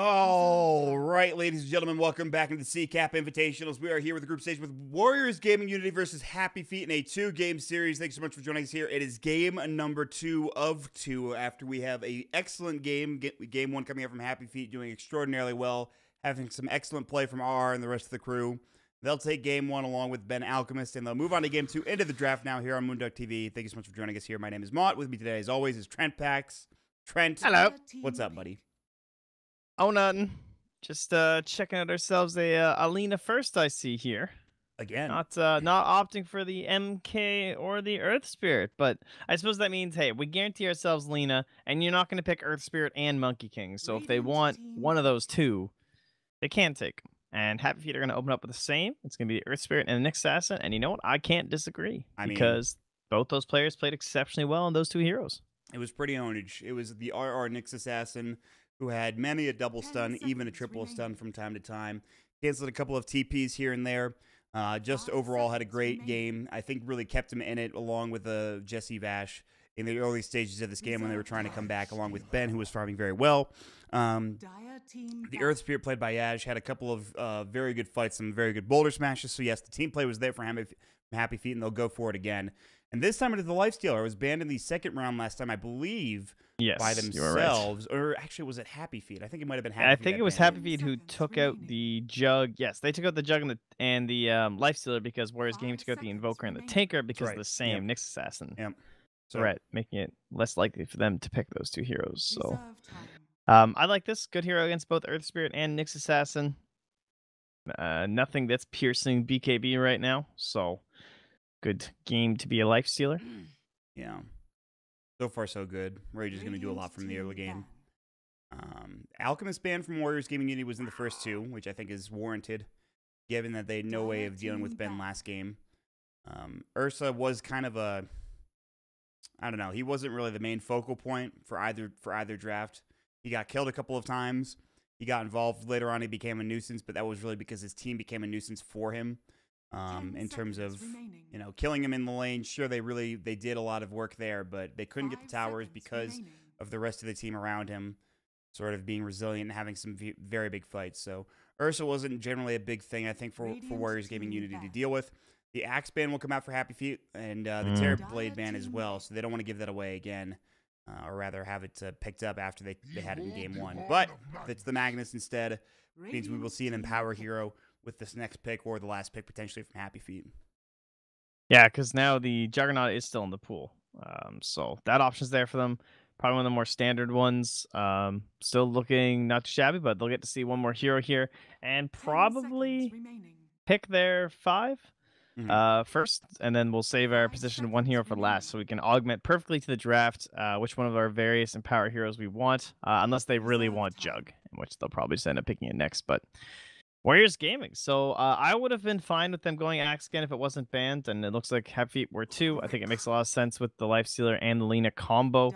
All right, ladies and gentlemen, welcome back into the Kappa Invitationals. We are here with the group stage with Warriors Gaming Unity versus HappyFeet in a two-game series. Thanks so much for joining us here. It is game number 2 of 2 after we have an excellent game. Game 1 coming out from HappyFeet, doing extraordinarily well, having some excellent play from RR and the rest of the crew. They'll take game 1 along with Ben Alchemist, and they'll move on to game 2 into the draft now here on moonducktv. Thank you so much for joining us here. My name is Mott. With me today, as always, is Trent Pax. Trent, Hello. What's up, buddy? Oh, nothing. Just checking out ourselves a Alina first. I see here. Again. Not opting for the MK or the Earth Spirit, but I suppose that means, hey, we guarantee ourselves Lena, and you're not going to pick Earth Spirit and Monkey King. So if they want one of those two, they can take them. And HappyFeet are going to open up with the same. It's going to be the Earth Spirit and the Nyx Assassin. And you know what? I can't disagree because both those players played exceptionally well on those two heroes. It was pretty ownage. It was the RR Nyx Assassin who had many a double stun, even a triple stun from time to time. Canceled a couple of TPs here and there. Just overall had a great game. I think really kept him in it along with Jesse Vash in the early stages of this game when they were trying to come back, along with Ben, who was farming very well. The Earth Spirit played by Yaj had a couple of very good fights, some very good boulder smashes. So yes, the team play was there for HappyFeet, and they'll go for it again. And this time it is the Lifestealer. It was banned in the second round last time, I believe, by themselves. Right. Or actually, was it HappyFeet? I think it might have been HappyFeet. I think it was HappyFeet who took out the Jug. Yes, they took out the Jug and the Lifestealer because Warriors Gaming took out the Invoker and the Tinker because of the same Nyx Assassin. Yep. So, right, making it less likely for them to pick those two heroes. So I like this. Good hero against both Earth Spirit and Nyx Assassin. Nothing that's piercing BKB right now. So good game to be a Lifestealer. Yeah. So far, so good. Rage is going to do a lot from the early game. Alchemist ban from Warriors Gaming Unity was in the first two, which I think is warranted, given that they had no way of dealing with Ben last game. Ursa was kind of a, I don't know, he wasn't really the main focal point for either draft. He got killed a couple of times. He got involved later on. He became a nuisance, but that was really because his team became a nuisance for him. In terms of, you know, killing him in the lane. Sure, they did a lot of work there, but they couldn't get the towers because of the rest of the team around him sort of being resilient and having some very big fights. So Ursa wasn't generally a big thing, I think, for Warriors Gaming Unity to deal with. The Axe ban will come out for HappyFeet, and the Terror Blade ban as well, so they don't want to give that away again, or rather have it picked up after they had it in game 1. But if it's the Magnus instead, it means we will see an Empower hero with this next pick or the last pick potentially from HappyFeet. Yeah, because now the Juggernaut is still in the pool. So that option's there for them. Probably one of the more standard ones. Still looking not too shabby, but they'll get to see one more hero here and probably pick their 5 first, and then we'll save our position 1 hero for last so we can augment perfectly to the draft which one of our various Empower heroes we want, unless they really want Jug, in which they'll probably just end up picking it next. But Warriors Gaming. So I would have been fine with them going Axe again if it wasn't banned, and it looks like HappyFeet were too. I think it makes a lot of sense with the Lifestealer and the Lena combo.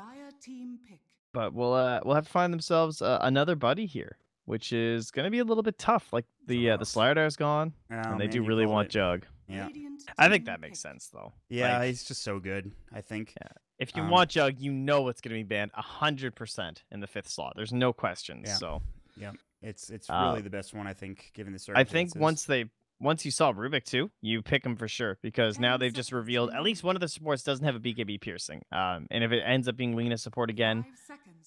But we'll have to find themselves another buddy here, which is going to be a little bit tough. Like the Slidar's gone, and they do really want Jug. Yeah, I think that makes sense though. Yeah, he's just so good. I think. Yeah. If you want Jug, you know it's going to be banned 100% in the 5th slot. There's no questions. Yeah. So yeah. It's really the best one, I think, given the circumstances. I think once you saw Rubik too, you pick him for sure, because now they've just revealed at least one of the supports doesn't have a BKB piercing. And if it ends up being Lena support again,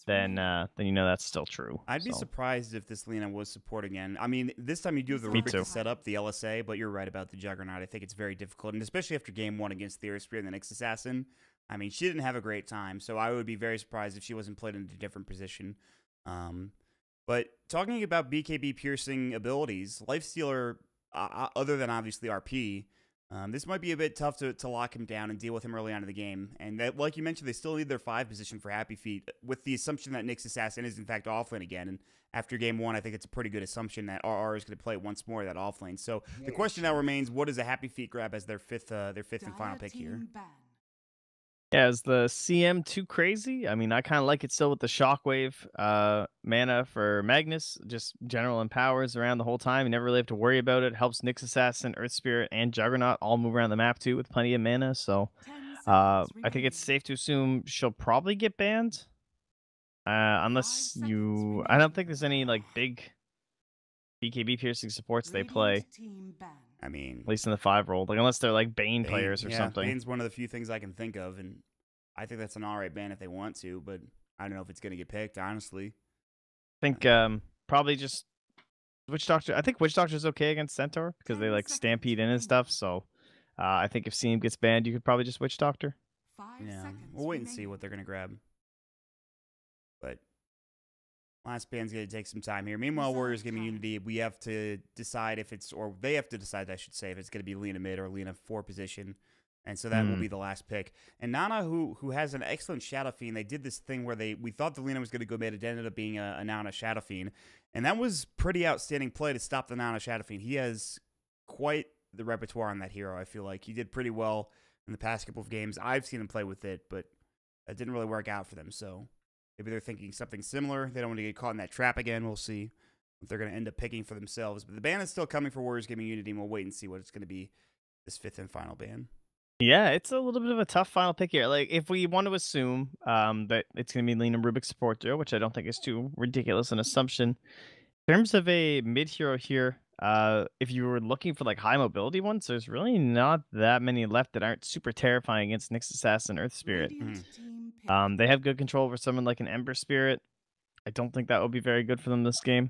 then you know that's still true. I'd be surprised if this Lena was support again. I mean, this time you do have the Rubik to set up the LSA, but you're right about the Juggernaut. I think it's very difficult, and especially after game 1 against the Earth Spirit and the Nyx Assassin. I mean, she didn't have a great time, so I would be very surprised if she wasn't played in a different position. But talking about BKB piercing abilities, Lifestealer, other than obviously RP, this might be a bit tough to lock him down and deal with him early on in the game. And that, like you mentioned, they still need their 5 position for HappyFeet, with the assumption that Nyx Assassin is in fact offlane again. And after game 1, I think it's a pretty good assumption that RR is going to play once more that offlane. So the question now remains: what does a HappyFeet grab as their fifth and final pick here? Yeah, is the CM too crazy? I mean, I kind of like it still with the Shockwave mana for Magnus. Just general empowers around the whole time. You never really have to worry about it. Helps Nyx Assassin, Earth Spirit, and Juggernaut all move around the map too with plenty of mana. So I think it's safe to assume she'll probably get banned. Unless you, I don't think there's any like big BKB piercing supports they play. I mean, At least in the 5 role, like unless they're like Bane players or something. Bane's one of the few things I can think of, and I think that's an alright ban if they want to, but I don't know if it's gonna get picked, honestly. I think probably just Witch Doctor. I think Witch Doctor's okay against Centaur because they like stampede in and stuff. So I think if CM gets banned, you could probably just Witch Doctor. Yeah, we'll wait and see what they're gonna grab. But last ban's gonna take some time here. Meanwhile, WarriorsGaming.Unity, we have to decide if it's, or they have to decide, I should say, if it's gonna be Lina mid or Lina 4 position. And so that will be the last pick. And Nana, who has an excellent Shadow Fiend, they did this thing where we thought the Lina was going to go mid. It ended up being a Nana Shadow Fiend. And that was pretty outstanding play to stop the Nana Shadow Fiend. He has quite the repertoire on that hero, I feel like. He did pretty well in the past couple of games. I've seen him play with it, but it didn't really work out for them. So maybe they're thinking something similar. They don't want to get caught in that trap again. We'll see what they're going to end up picking for themselves. But the ban is still coming for WarriorsGaming.Unity, and we'll wait and see what it's going to be this 5th and final ban. Yeah, it's a little bit of a tough final pick here. Like, if we want to assume that it's going to be Lina Rubik support duo, which I don't think is too ridiculous an assumption. In terms of a mid hero here, if you were looking for like high mobility ones, there's really not that many left that aren't super terrifying against Nyx Assassin, Earth Spirit. They have good control over someone like an Ember Spirit. I don't think that would be very good for them this game.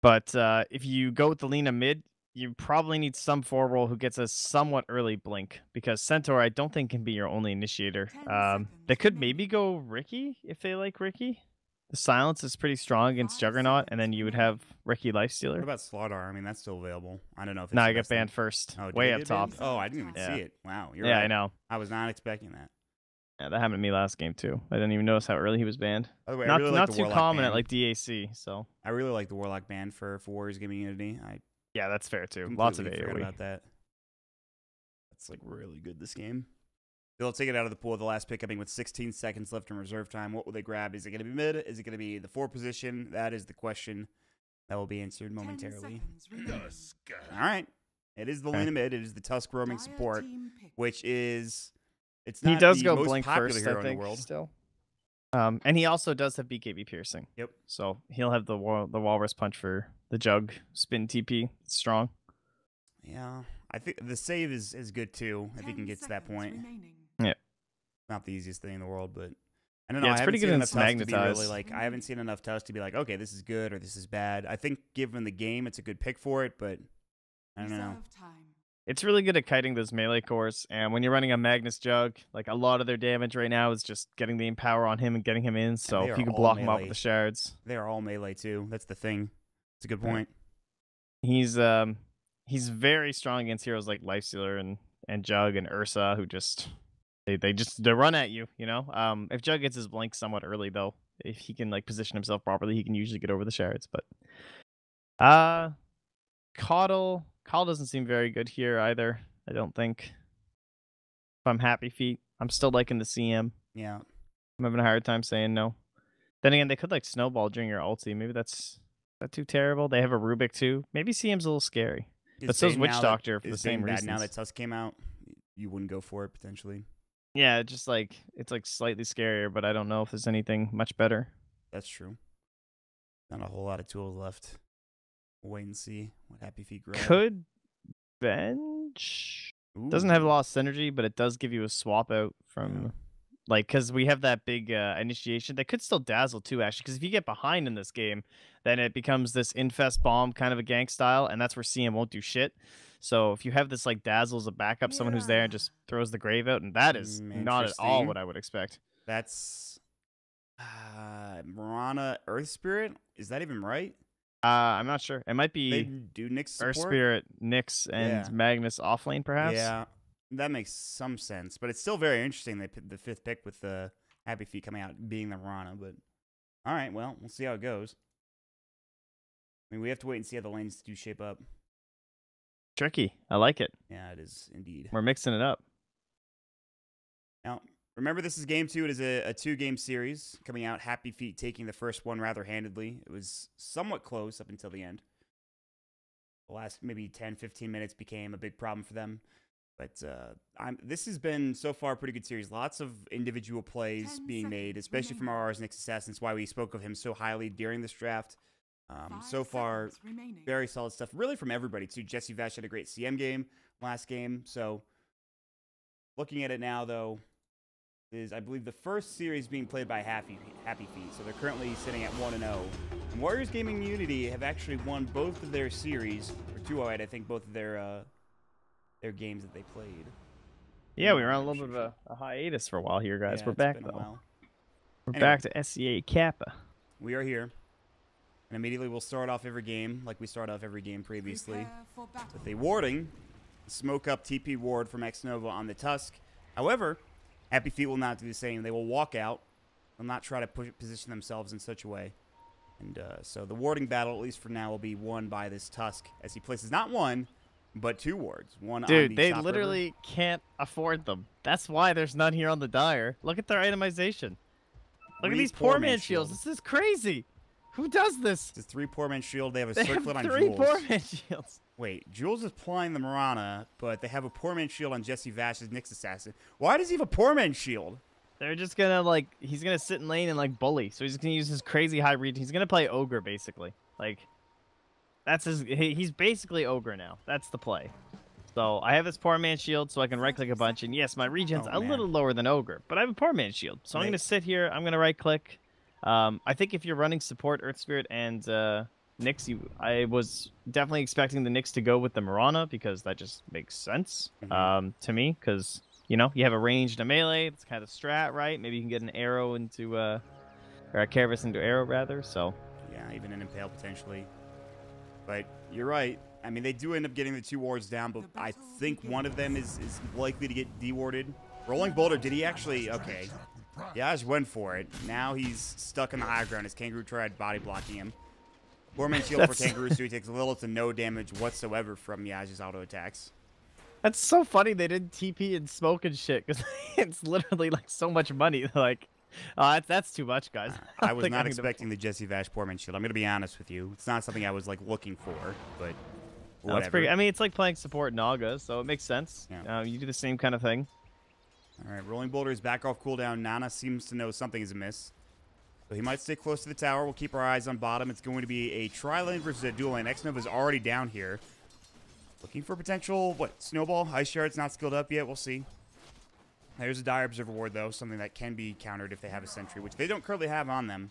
But if you go with the Lina mid, you probably need some 4 role who gets a somewhat early blink, because Centaur I don't think can be your only initiator. They could maybe go Ricky if they like Ricky. The silence is pretty strong against Juggernaut, and then you would have Ricky Lifestealer. What about Slaughter? I mean, that's still available. I don't know if it's I got banned first. Oh, way up top. Oh, I didn't even see it. Wow. You're right. right. I know. I was not expecting that. Yeah, that happened to me last game too. I didn't even notice how early he was banned. By the way, not I really like not the too common at like DAC. So I really like the Warlock ban for WarriorsGaming.Unity. Yeah, that's fair too. Lots of AoE. About that. That's like really good this game. They'll take it out of the pool. The last pick coming with 16 seconds left in reserve time. What will they grab? Is it going to be mid? Is it going to be the 4 position? That is the question that will be answered momentarily. All right. It is the Lina mid. It is the Tusk roaming support, which is, it's not he does the go most blink popular first, hero I think, in the world. still. And he also does have BKB piercing. Yep. So he'll have the walrus punch for the jug spin TP. It's strong. Yeah. I think the save is good too, if he can get to that point. Yeah. Not the easiest thing in the world, but I don't know. Yeah, it's pretty good in Magnetize. Really, like, I haven't seen enough Tusk to be like, okay, this is good or this is bad. I think given the game, it's a good pick for it, but I don't know. It's really good at kiting those melee cores, and when you're running a Magnus Jug, like a lot of their damage right now is just getting the Empower on him and getting him in, so if you can block him out with the shards. They are all melee too. That's the thing. It's a good point. He's very strong against heroes like Lifestealer and Jug and Ursa, who just they run at you, you know? If Jug gets his blink somewhat early though, if he can like position himself properly, he can usually get over the shards, but Caudle doesn't seem very good here either, I don't think. If I'm HappyFeet, I'm still liking the CM. Yeah. I'm having a hard time saying no. Then again, they could like snowball during your ulti. Maybe that's not too terrible. They have a Rubik too. Maybe CM's a little scary. But so's Witch Doctor for the same reasons. Now that Tusk came out, you wouldn't go for it potentially. Yeah, just like it's like slightly scarier, but I don't know if there's anything much better. That's true. Not a whole lot of tools left. We'll wait and see what HappyFeet grab. Could bench. Doesn't have a lot of synergy, but it does give you a swap out from like, because we have that big initiation. They could still dazzle too, actually, because if you get behind in this game, then it becomes this infest bomb kind of a gank style, and that's where CM won't do shit. So if you have this like dazzle as a backup, someone who's there and just throws the grave out, and that is not at all what I would expect. That's Mirana Earth Spirit. Is that even right? I'm not sure. It might be they do Nyx support? Earth Spirit, Nyx, and Magnus offlane, perhaps. Yeah, that makes some sense, but it's still very interesting. They picked the 5th pick with the HappyFeet coming out being the Mirana, but all right, well, we'll see how it goes. I mean, we have to wait and see how the lanes do shape up. Tricky. I like it. Yeah, it is indeed. We're mixing it up. Now, remember, this is game 2. It is a 2-game series coming out. HappyFeet taking the first one rather handedly. It was somewhat close up until the end. The last maybe 10, 15 minutes became a big problem for them. But this has been, so far, a pretty good series. Lots of individual plays being made, especially from our Nyx Assassin. That's why we spoke of him so highly during this draft. So far, very solid stuff. Really from everybody, too. Jesse Vash had a great CM game last game. So, looking at it now, though, is, I believe, the first series being played by HappyFeet. So, they're currently sitting at 1-0. And WarriorsGaming.Unity have actually won both of their series, or 2-0, I think, both of their games that they played. Yeah, we were on a little bit of a hiatus for a while here, guys. Yeah, We're back, though. We're back to SCA Kappa. We are here. And immediately we'll start off every game, like we started off every game previously, with a warding, smoke up TP ward from X-Nova on the Tusk. However, HappyFeet will not do the same. They will walk out. They'll not try to position themselves in such a way. And so the warding battle, at least for now, will be won by this Tusk, as he places not one, but 2 wards. One Dude, on the they top literally river. can't afford them. That's why there's none here on the Dire. Look at their itemization. Look at these poor man shields. This is crazy. Who does this? It's a 3 poor man shield. They have a They circlet have on 3 Jules. poor man shields. Wait, Jules is plying the Marana, but they have a poor man shield on Jesse Vash's Nyx Assassin. Why does he have a poor man shield? They're just gonna, like, he's gonna sit in lane and, like, bully. So he's gonna use his crazy high reach. He's gonna play Ogre, basically. Like, that's his, he's basically Ogre now. That's the play. So I have this poor man shield so I can right click a bunch. And yes, my regen's a little lower than Ogre, but I have a poor man shield. So I'm gonna sit here, I'm gonna right click. I think if you're running support, Earth Spirit, and Nyx, I was definitely expecting the Nyx to go with the Marana because that just makes sense to me. Because, you know, you have a range and a melee. It's kind of strat, right? Maybe you can get an arrow into, or a Carapace into arrow, rather. So yeah, even an Impale potentially. But you're right. I mean, they do end up getting the 2 wards down, but I think one of them is likely to get dewarded. Rolling Boulder, did he actually? Okay. Yaj went for it. Now he's stuck in the high ground as Kangaroo tried body blocking him. Poor man shield for Kangaroo, so he takes little to no damage whatsoever from Yaj's auto attacks. That's so funny they did TP and smoke and shit, because it's literally like so much money. Like, that's too much, guys. I was not expecting the Jesse Vash poor man shield. I'm going to be honest with you. It's not something I was like looking for, but whatever. No, it's pretty, I mean, it's like playing support Naga, so it makes sense. Yeah. You do the same kind of thing. All right, Rolling Boulder is back off cooldown. Nana seems to know something is amiss. So he might stay close to the tower. We'll keep our eyes on bottom. It's going to be a tri-lane versus a dual lane. X-Nova's already down here. Looking for potential, Snowball? Ice Shard's not skilled up yet. We'll see. There's a Dire Observer ward, though. Something that can be countered if they have a sentry, which they don't currently have on them.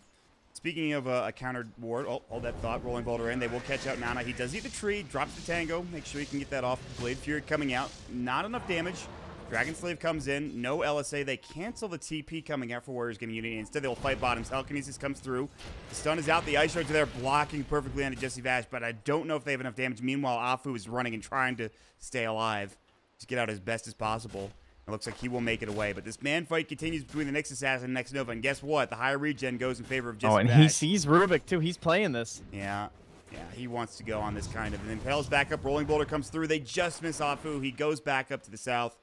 Speaking of a countered ward, hold that thought. Rolling Boulder in. They will catch out Nana. He does eat the tree. Drops the Tango. Make sure he can get that off. Blade Fury coming out. Not enough damage. Dragon Slave comes in. No LSA. They cancel the TP coming out for WarriorsGaming.Unity. Instead, they'll fight bottoms. Telekinesis comes through. The stun is out. The Ice Shards are there blocking perfectly onto Jesse Vash, but I don't know if they have enough damage. Meanwhile, Afu is running and trying to stay alive. Just get out as best as possible. It looks like he will make it away. But this man fight continues between the Nyx Assassin and Nyx Nova. And guess what? The higher regen goes in favor of Jesse Vash. Oh, and he sees Rubik, too. He's playing this. Yeah. Yeah, he wants to go on this kind of. And then Impale's back up. Rolling Boulder comes through. They just miss Afu. He goes back up to the south.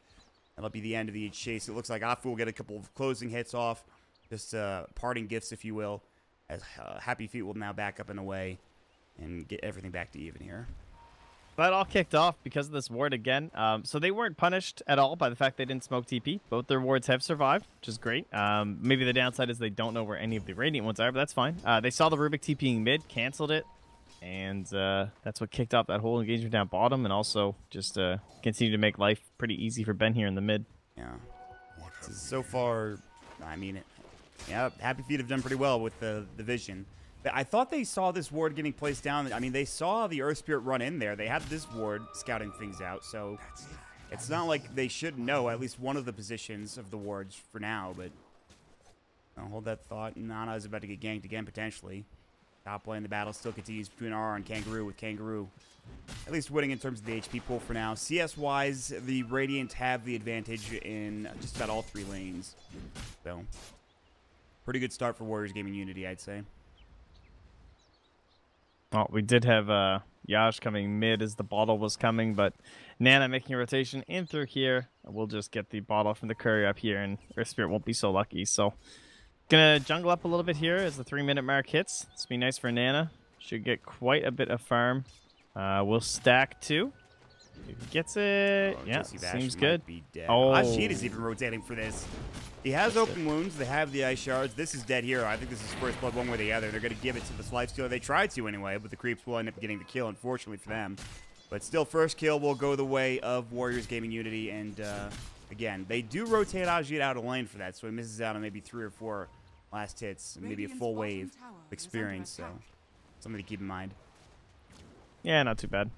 That'll be the end of the chase. It looks like Afu will get a couple of closing hits off. Just parting gifts, if you will. As HappyFeet will now back up and away and get everything back to even here. That all kicked off because of this ward again. So they weren't punished at all by the fact they didn't smoke TP. Both their wards have survived, which is great. Maybe the downside is they don't know where any of the Radiant ones are, but that's fine. They saw the Rubik TPing mid, canceled it. And that's what kicked off that whole engagement down bottom, and also just continue to make life pretty easy for Ben here in the mid. Yeah. So far, I mean, yeah, HappyFeet have done pretty well with the vision. I thought they saw this ward getting placed down. I mean, they saw the Earth Spirit run in there. They have this ward scouting things out, so it's not like they should know at least one of the positions of the wards for now, but I'll hold that thought. Nana is about to get ganked again, potentially. Top lane, the battle still continues between RR and Kangaroo, with Kangaroo at least winning in terms of the HP pool for now. CS-wise, the Radiant have the advantage in just about all 3 lanes. So, pretty good start for WarriorsGaming.Unity, I'd say. Oh, we did have Yash coming mid as the bottle was coming, but Nana making a rotation in through here. We'll just get the bottle from the courier up here, and Earth Spirit won't be so lucky. So, gonna jungle up a little bit here as the 3-minute mark hits. This will be nice for Nana. Should get quite a bit of farm. We'll stack 2. He gets it. Oh, Yeah, Jesse Bash seems might good. Be dead. Oh, Ajit is even rotating for this. He has open wounds. They have the ice shards. This is dead hero. I think this is first blood one way or the other. They're going to give it to this lifestealer. They tried to anyway, but the creeps will end up getting the kill, unfortunately for them. But still, first kill will go the way of Warriors Gaming Unity. And again, they do rotate Ajit out of lane for that, so he misses out on maybe 3 or 4 last hits, and maybe a full wave of experience. So something to keep in mind. Yeah, not too bad.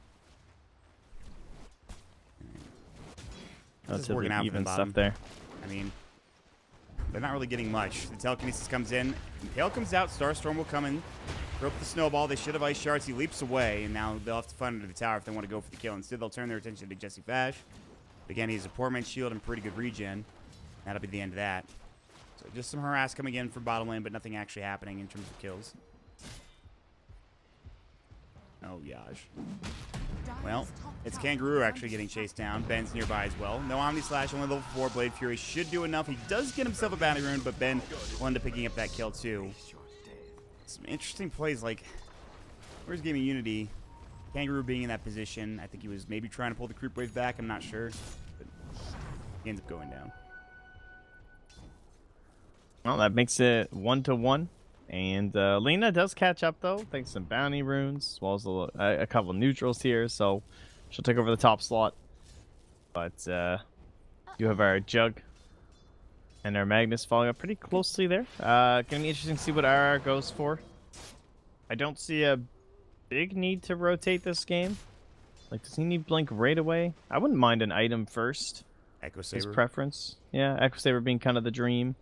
This is working out even for the stuff there. I mean, they're not really getting much. The telekinesis comes in. Tail comes out. Starstorm will come in. Throw up the snowball. They should have ice shards. He leaps away, and now they'll have to find under the tower if they want to go for the kill. Instead, they'll turn their attention to Jesse Bash. Again, he has a poor man's shield and pretty good regen. That'll be the end of that. So just some harass coming in from bottom lane, but nothing actually happening in terms of kills. Oh, Yaj. Well, it's Kangaroo actually getting chased down. Ben's nearby as well. No Omni Slash, only level 4. Blade Fury should do enough. He does get himself a bounty rune, but Ben will end up picking up that kill too. Some interesting plays like where's Gaming Unity? Kangaroo being in that position. I think he was maybe trying to pull the creep wave back. I'm not sure. But he ends up going down. Well, that makes it 1-1. And Lena does catch up, though, thanks to some bounty runes, as well as a couple of neutrals here, so she'll take over the top slot. But you have our Jug and our Magnus falling up pretty closely there. Gonna be interesting to see what RR goes for. I don't see a big need to rotate this game. Like, does he need Blink right away? I wouldn't mind an item first. Echo Saber. His preference. Yeah, Echo Saber being kind of the dream.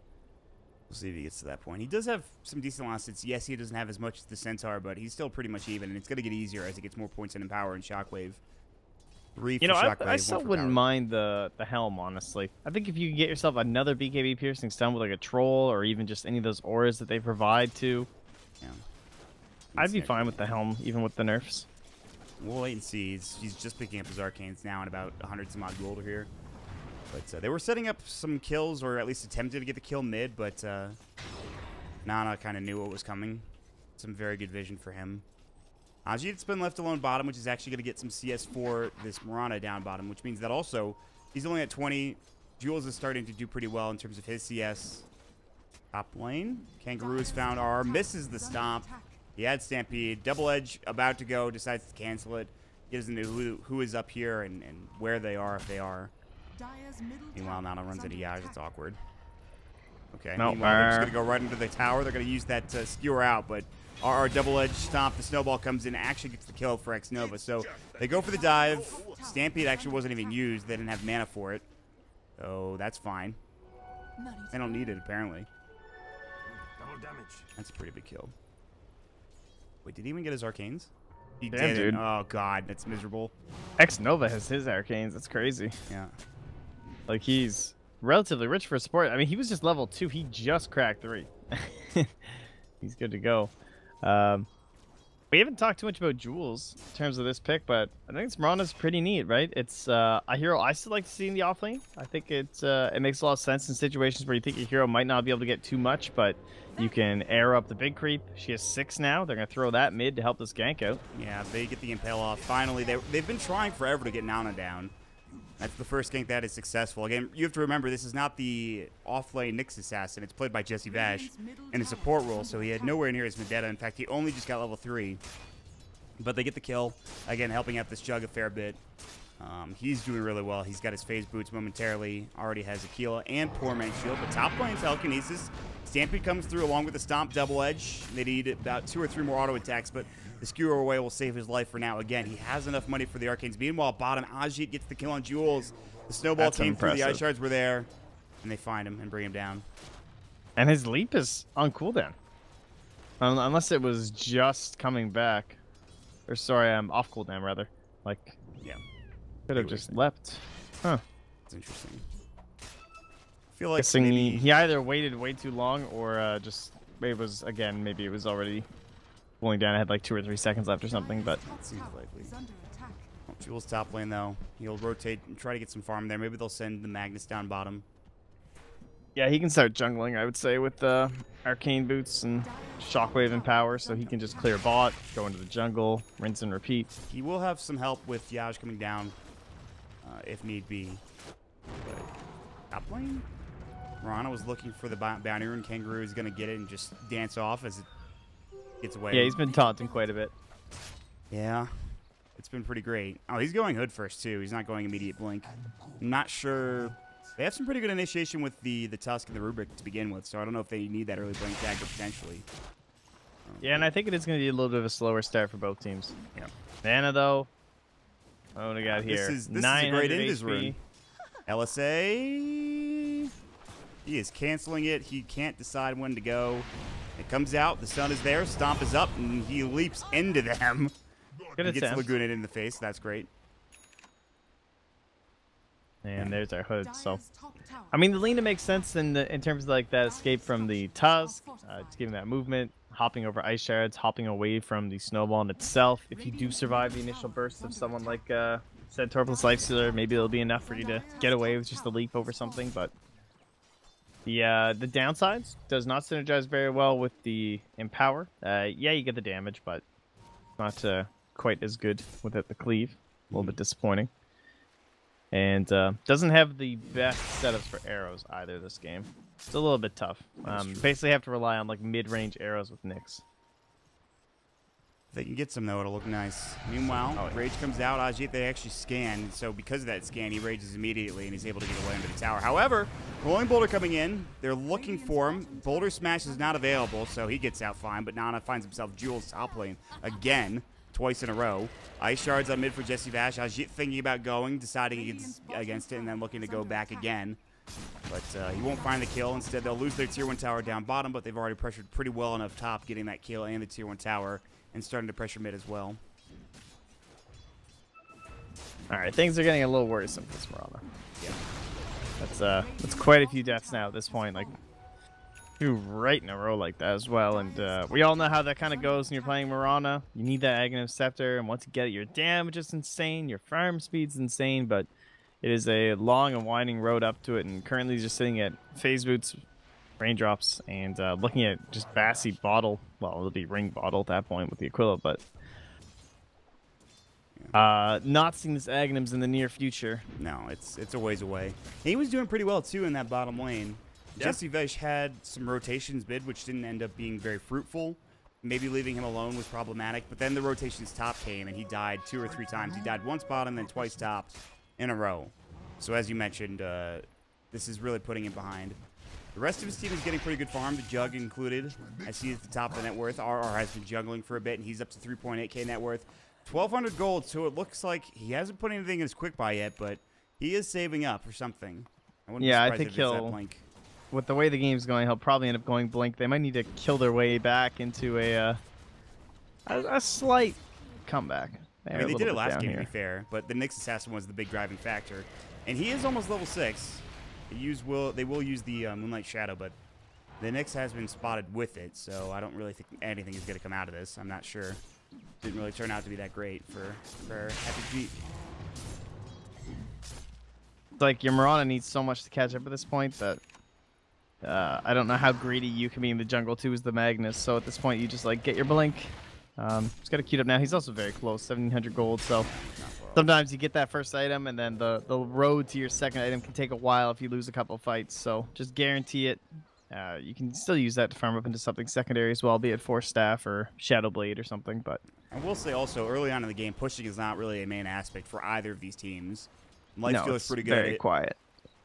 We'll see if he gets to that point. He does have some decent last hits. Yes, he doesn't have as much as the Centaur, but he's still pretty much even, and it's going to get easier as he gets more points in power and Shockwave. 3 for Shockwave, I still wouldn't mind the helm, honestly. I think if you get yourself another BKB piercing stun with like a troll or even just any of those auras that they provide too, yeah, I'd be fine with the helm, even with the nerfs. We'll wait and see. He's just picking up his arcanes now and about 100 some odd gold here. But they were setting up some kills, or at least attempted to get the kill mid, but Nana kind of knew what was coming. Some very good vision for him. Ajit's been left alone bottom, which is actually going to get some CS for this Mirana down bottom, which means that also he's only at 20. Jules is starting to do pretty well in terms of his CS. Top lane. Kangaroo has found R, misses the stomp. He had Stampede. Double Edge about to go, decides to cancel it. He doesn't know who is up here and where they are, if they are. Meanwhile, Nana runs into Yaj. It's awkward. Okay. No, meanwhile, they're just going to go right into the tower. They're going to use that skewer out, but RR double edge stomp. The snowball comes in, actually gets the kill for X Nova. So they go for the dive. Stampede actually wasn't even used. They didn't have mana for it. So that's fine. They don't need it, apparently. That's a pretty big kill. Wait, did he even get his arcanes? He Damn, did. dude. Oh, God. That's miserable. X Nova has his arcanes. That's crazy. Yeah. Like, he's relatively rich for a support. I mean, he was just level 2. He just cracked 3. He's good to go. We haven't talked too much about Jules in terms of this pick, but I think Mirana's pretty neat, right? It's a hero I still like to see in the offlane. I think it makes a lot of sense in situations where you think your hero might not be able to get too much, but you can air up the big creep. She has 6 now. They're going to throw that mid to help this gank out. Yeah, they get the Impale off. Finally, they've been trying forever to get Nana down. That's the first gank that is successful. Again, you have to remember, this is not the off-lane Nyx assassin. It's played by Jesse Bash in a support role, so he had nowhere near his Vendetta. In fact, he only just got level 3. But they get the kill. Again, helping out this Jug a fair bit. He's doing really well. He's got his phase boots momentarily. Already has Aquila and Poor Man's Shield. But top lane telekinesis. Stampede comes through along with the Stomp double edge. They need about 2 or 3 more auto attacks, but the skewer away will save his life for now. Again, he has enough money for the arcanes. Meanwhile, bottom, Ajit gets the kill on Jules. The snowball came through. The ice shards were there, and they find him and bring him down. And his leap is on cooldown. Unless it was just coming back. Or sorry, I'm off cooldown, rather. Like, yeah, could have just leapt. Huh. It's interesting. I feel like guessing maybe he either waited way too long or just maybe it was already cooling down. I had like 2 or 3 seconds left or something, but it seems likely. Well, Jules top lane though. He'll rotate and try to get some farm there. Maybe they'll send the Magnus down bottom. yeah, he can start jungling, I would say, with arcane boots and shockwave and power, so he can just clear bot, go into the jungle, rinse and repeat. He will have some help with Yaj coming down. if need be. But top lane? Mirana was looking for the bounty rune. Kangaroo is going to get it and just dance off as it gets away. Yeah, he's been taunting quite a bit. Yeah, it's been pretty great. Oh, he's going hood first, too. He's not going immediate blink. I'm not sure. They have some pretty good initiation with the Tusk and the Rubric to begin with, so I don't know if they need that early blink dagger potentially. Yeah, and I think it is going to be a little bit of a slower start for both teams. Yeah. Mana, though. What do we got here? This is a great Invis rune. LSA. He is canceling it. He can't decide when to go. It comes out. The sun is there. Stomp is up, and he leaps into them. Good He gets attempt. Laguna in the face. That's great. And there's our hood. So, I mean, the Lena makes sense in terms of like that escape from the Tusk. It's giving that movement, hopping over ice shards, hopping away from the snowball in itself. If you do survive the initial burst of someone like said Torpilus Lifestealer, maybe it'll be enough for you to get away with just a leap over something. But the downsides does not synergize very well with the Empower. Yeah, you get the damage, but not quite as good without the cleave. A little bit disappointing. And doesn't have the best setups for arrows either this game. It's a little bit tough. Basically have to rely on like mid-range arrows with Nyx. If they can get some, though, it'll look nice. Meanwhile, Rage comes out. Ajit, they actually scan. So because of that scan, he rages immediately, and he's able to get away under the tower. However, Rolling Boulder coming in. They're looking for him. Boulder Smash is not available, so he gets out fine. But Nana finds himself Jules top lane again, twice in a row. Ice Shards on mid for Jesse Vash. Ajit thinking about going, deciding against it, and then looking to go back again. But he won't find the kill. Instead, they'll lose their tier 1 tower down bottom, but they've already pressured pretty well enough top, getting that kill and the tier 1 tower, and starting to pressure mid as well. All right, things are getting a little worrisome for this Mirana. Yeah. That's quite a few deaths now at this point. Like 2 right in a row like that as well. And we all know how that kind of goes when you're playing Mirana. You need that Aghanim Scepter, and once you get it, your damage is insane, your farm speed's insane, but it is a long and winding road up to it. And currently just sitting at phase boots, raindrops, and looking at just Bassy bottle. Well, it'll be ring bottle at that point with the Aquila, but not seeing this Aghanims in the near future. No, it's a ways away. He was doing pretty well too in that bottom lane. Yeah. Jesse Vesh had some rotations mid, which didn't end up being very fruitful. Maybe leaving him alone was problematic, but then the rotations top came, and he died 2 or 3 times. He died once bottom, then twice top in a row. So as you mentioned, this is really putting him behind. The rest of his team is getting pretty good farm, the Jug included. I see at the top of the net worth. RR has been juggling for a bit, and he's up to 3.8k net worth. 1,200 gold, so it looks like he hasn't put anything in his quick buy yet, but he is saving up for something. I think he'll, with the way the game's going, he'll probably end up going blink. They might need to kill their way back into a slight comeback. I mean, they did it last game, to be fair, but the Nyx Assassin was the big driving factor. And he is almost level 6. They will use the Moonlight Shadow, but the Nyx has been spotted with it, so I don't really think anything is going to come out of this. I'm not sure. Didn't really turn out to be that great for HappyFeet. Like, your Mirana needs so much to catch up at this point that I don't know how greedy you can be in the jungle too as the Magnus. So at this point, you just like get your blink. He's got a queued up now. He's also very close, 1,700 gold. So sometimes you get that first item, and then the road to your second item can take a while if you lose a couple fights. So just guarantee it. You can still use that to farm up into something secondary as well, be it Force Staff or Shadow Blade or something. But I will say also, early on in the game, pushing is not really a main aspect for either of these teams. Lifesteal is pretty good. Very quiet.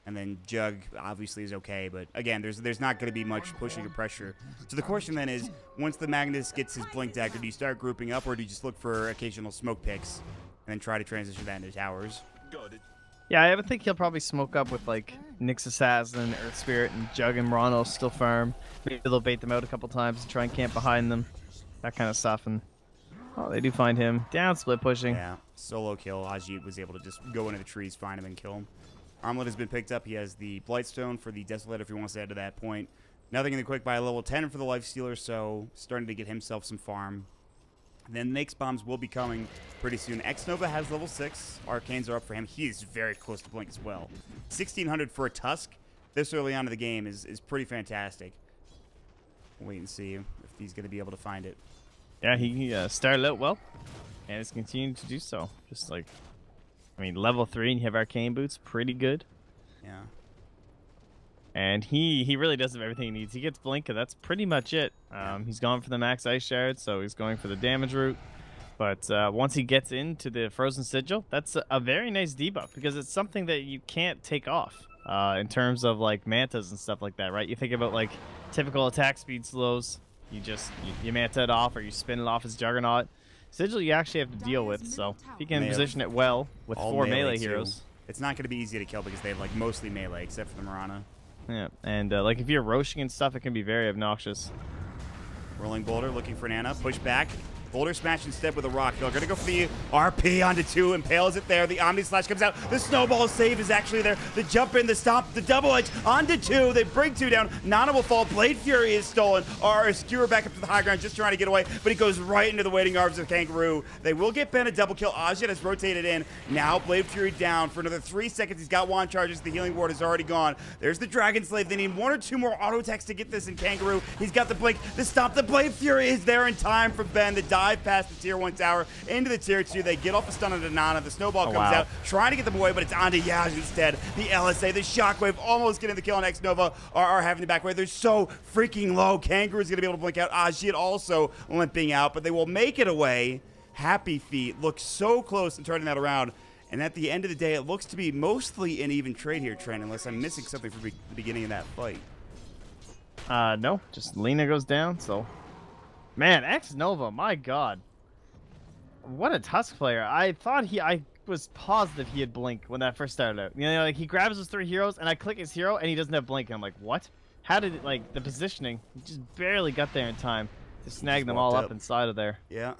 And then Jug obviously is okay, but again, there's not going to be much pushing or pressure. So the question then is, once the Magnus gets his Blink Dagger, do you start grouping up, or do you just look for occasional smoke picks and then try to transition that into towers? Yeah, I would think he'll probably smoke up with like Nyx Assassin, Earth Spirit, and Jug and Ronald still farm. Maybe they'll bait them out a couple times and try and camp behind them, that kind of stuff. And oh, they do find him down, split pushing. Yeah, solo kill. Ajit was able to just go into the trees, find him, and kill him. Armlet has been picked up. He has the Blightstone for the Desolator if he wants to add to that point. Nothing in the quick buy, level 10 for the Lifestealer, so starting to get himself some farm. Then Nyx Bombs will be coming pretty soon. X-Nova has level 6. Arcanes are up for him. He is very close to Blink as well. 1,600 for a Tusk this early on in the game is pretty fantastic. We'll wait and see if he's going to be able to find it. Yeah, he started out well, and is continuing to do so. Just like I mean, level 3 and you have arcane boots, pretty good. Yeah. And he really does have everything he needs. He gets blink, and that's pretty much it. He's gone for the max ice shard, so he's going for the damage route. But once he gets into the frozen sigil, that's a very nice debuff because it's something that you can't take off in terms of like mantas and stuff like that, right? You think about like typical attack speed slows, you manta it off or you spin it off as Juggernaut. Sigil you actually have to deal with, so if you can position it well with 4 melee heroes. It's not going to be easy to kill because they have like mostly melee except for the Marana. Yeah, and like if you're roshing and stuff, it can be very obnoxious. Rolling Boulder looking for Nana. Push back. Boulder smash instead with a rock. They're going to go for the RP onto 2. Impales it there. The Omni Slash comes out. The Snowball save is actually there. The jump in, the stop, the double edge onto 2. They bring 2 down. Nana will fall. Blade Fury is stolen. Or Skewer back up to the high ground just trying to get away. But he goes right into the waiting arms of Kangaroo. They will get Ben a double kill. Ajit has rotated in. Now Blade Fury down for another 3 seconds. He's got wand charges. The healing ward is already gone. There's the Dragon Slave. They need 1 or 2 more auto attacks to get this in Kangaroo. He's got the blink. The stop. The Blade Fury is there in time for Ben. The dive past the tier 1 tower into the tier 2. They get off a stun onto Nana. The snowball comes out, trying to get them away, but it's onto Yaj instead. The LSA, the shockwave, almost getting the kill on X Nova are having the back way. They're so freaking low. Kangaroo is going to be able to blink out. Ajit also limping out, but they will make it away. HappyFeet looks so close in turning that around. And at the end of the day, it looks to be mostly an even trade here, Trent, unless I'm missing something from the beginning of that fight. No, just Lena goes down, so. Man, X Nova, my god. What a Tusk player. I was positive he had blink when that first started out. You know, like he grabs his 3 heroes and I click his hero and he doesn't have blink. And I'm like, what? How did it, like, the positioning? He just barely got there in time to snag them all up inside of there. Yeah.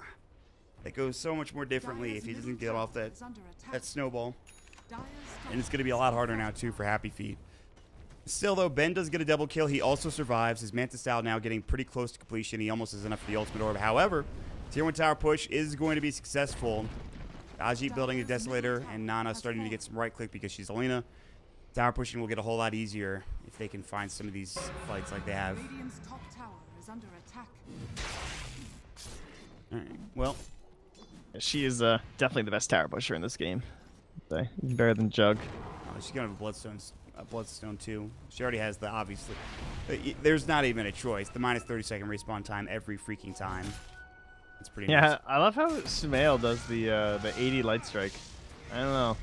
It goes so much more differently if he doesn't get off that snowball. And it's going to be a lot harder now, too, for HappyFeet. Still, though, Ben does get a double kill. He also survives. His Manta style now getting pretty close to completion. He almost has enough for the ultimate orb. However, tier 1 tower push is going to be successful. Ajit building a Desolator and Nana starting to get some right click because she's Alina. Tower pushing will get a whole lot easier if they can find some of these fights like they have. Top tower is under attack. Alright, well. She is definitely the best tower pusher in this game. Better than Jug. She's going to have a Bloodstone too. She already has the, obviously. There's not even a choice. The minus 30-second respawn time every freaking time. It's pretty nice. Yeah, I love how Sumail does the 80 light strike. I don't know.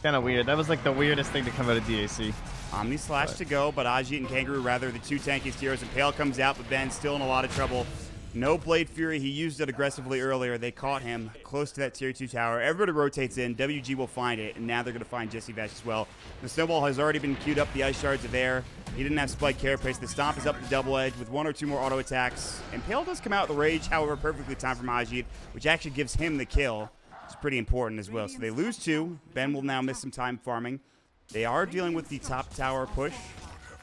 Kind of weird. That was like the weirdest thing to come out of DAC. Omni Slash to go, but Ajit and Kangaroo rather the 2 tankiest heroes. Impale comes out, but Ben's still in a lot of trouble. No Blade Fury. He used it aggressively earlier. They caught him close to that tier 2 tower. Everybody rotates in. WG will find it, and now they're going to find Jesse Vash as well. The Snowball has already been queued up. The Ice Shards are there. He didn't have Spike Carapace. The Stomp is up the double edge with 1 or 2 more auto attacks. Impale does come out with the Rage, however, perfectly timed from Ajit, which actually gives him the kill. It's pretty important as well. So they lose 2. Ben will now miss some time farming. They are dealing with the top tower push.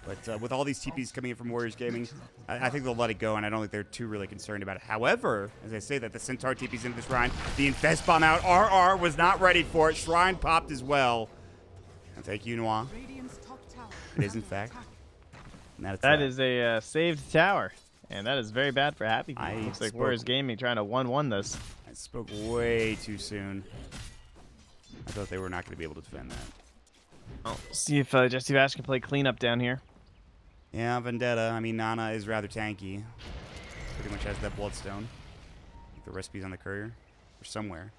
But with all these TPs coming in from Warriors Gaming, I think they'll let it go, and I don't think they're too really concerned about it. However, as I say that, the Centaur TPs into the Shrine. The Infest Bomb out. RR was not ready for it. Shrine popped as well. And thank you, Noir. It is, in fact. That is a saved tower, and that is very bad for HappyFeet. Looks like Warriors Gaming trying to 1-1 this. I spoke way too soon. I thought they were not going to be able to defend that. Oh, see if Jesse Vash can play cleanup down here. Yeah, Vendetta. I mean, Nana is rather tanky. Pretty much has that Bloodstone. I think the recipe's on the courier. Or somewhere.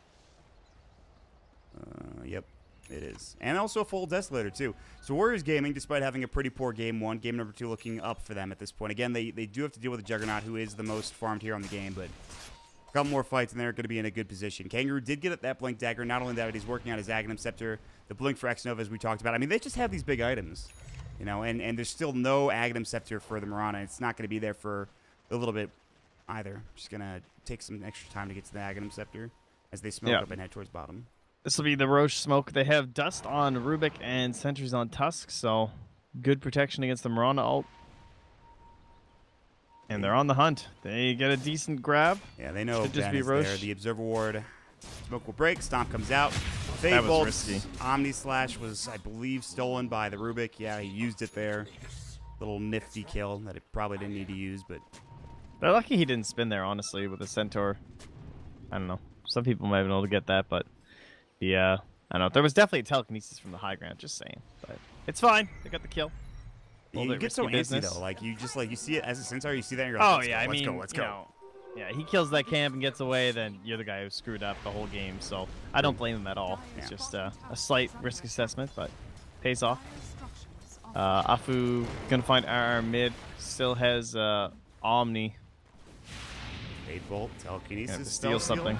Yep, it is. And also a full Desolator, too. So Warriors Gaming, despite having a pretty poor game 1, game number 2 looking up for them at this point. Again, they do have to deal with the Juggernaut, who is the most farmed here on the game, but a couple more fights and they're going to be in a good position. Kangaroo did get that Blink Dagger. Not only that, but he's working on his Aghanim Scepter. The Blink for X-Nova, as we talked about. I mean, they just have these big items. You know, and there's still no Aghanim Scepter for the Marana. It's not going to be there for a little bit either. Just going to take some extra time to get to the Aghanim Scepter as they smoke up and head towards bottom. This will be the Roche smoke. They have Dust on Rubik and Sentries on Tusk, so good protection against the Marana ult. And they're on the hunt. They get a decent grab. Yeah, they know Ben is there. The Observer Ward. Smoke will break. Stomp comes out. Fade Bolts. Omni Slash was, I believe, stolen by the Rubik. Yeah, he used it there. Little nifty kill that it probably didn't need to use, but they're lucky he didn't spin there, honestly, with a Centaur. I don't know. Some people might have been able to get that, but the I don't know. There was definitely telekinesis from the high ground, just saying. But it's fine. They got the kill. You get so antsy though. Like you see it as a sensor, you see that, and you're like, oh yeah, let's go. Yeah, he kills that camp and gets away, then you're the guy who screwed up the whole game. So I don't blame him at all. It's just a slight risk assessment, but pays off. Afu gonna find RR mid. Still has Omni. Fade Bolt, telekinesis, steal something.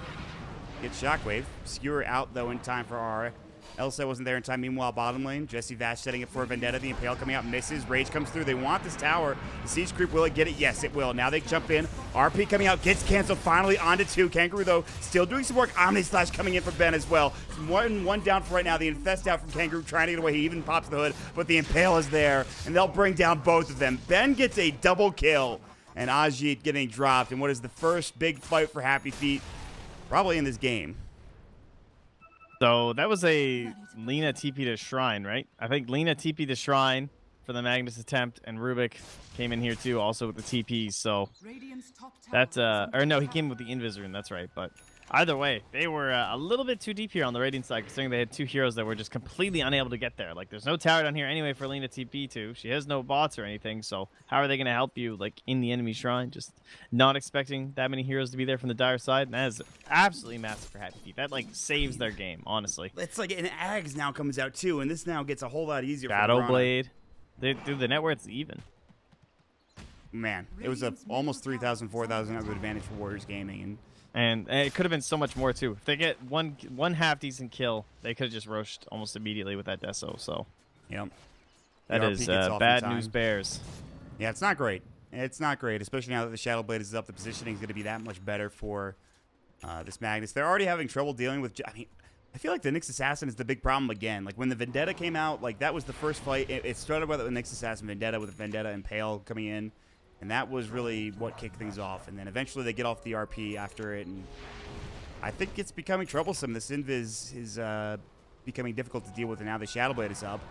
Get Shockwave. Skewer out though in time for RR. Elsa wasn't there in time. Meanwhile, bottom lane, Jesse Vash setting it for a Vendetta. The Impale coming out, misses. Rage comes through. They want this tower. The Siege Creep, will it get it? Yes, it will. Now they jump in. RP coming out, gets canceled. Finally onto 2. Kangaroo, though, still doing some work. Omni Slash coming in for Ben as well. One down for right now. The Infest out from Kangaroo, trying to get away. He even pops the hood, but the Impale is there, and they'll bring down both of them. Ben gets a double kill, and Ajit getting dropped. And what is the first big fight for HappyFeet probably in this game? So that was a Lina TP to Shrine, right? I think Lina TP to Shrine for the Magnus attempt, and Rubik came in here too, also with the TPs. So that's or no, he came with the Invis, that's right. But either way, they were a little bit too deep here on the Radiant side, considering they had 2 heroes that were just completely unable to get there. Like, there's no tower down here anyway for Lina TP to. She has no bots or anything, so how are they going to help you, like, in the enemy shrine? Just not expecting that many heroes to be there from the dire side. And that is absolutely massive for HappyFeet. That, like, saves their game, honestly. It's like an Ags now comes out, too, and this now gets a whole lot easier Shadow for Blade. Dude, the net worth's even. Man, it was a almost 3,000, 4,000 advantage for Warriors Gaming, and it could have been so much more too. If they get one half decent kill, they could have just rushed almost immediately with that Deso. So, yep, that is bad news bears. Yeah, it's not great. It's not great, especially now that the Shadow Blade is up. The positioning is going to be that much better for this Magnus. They're already having trouble dealing with. I mean, I feel like the Nyx Assassin is the big problem again. Like when the Vendetta came out, like that was the first fight. It started with the Nyx Assassin Vendetta with the Vendetta Impale coming in. And that was really what kicked things off. And then eventually they get off the RP after it. And I think it's becoming troublesome. This Invis is becoming difficult to deal with. And now the Shadow Blade is up.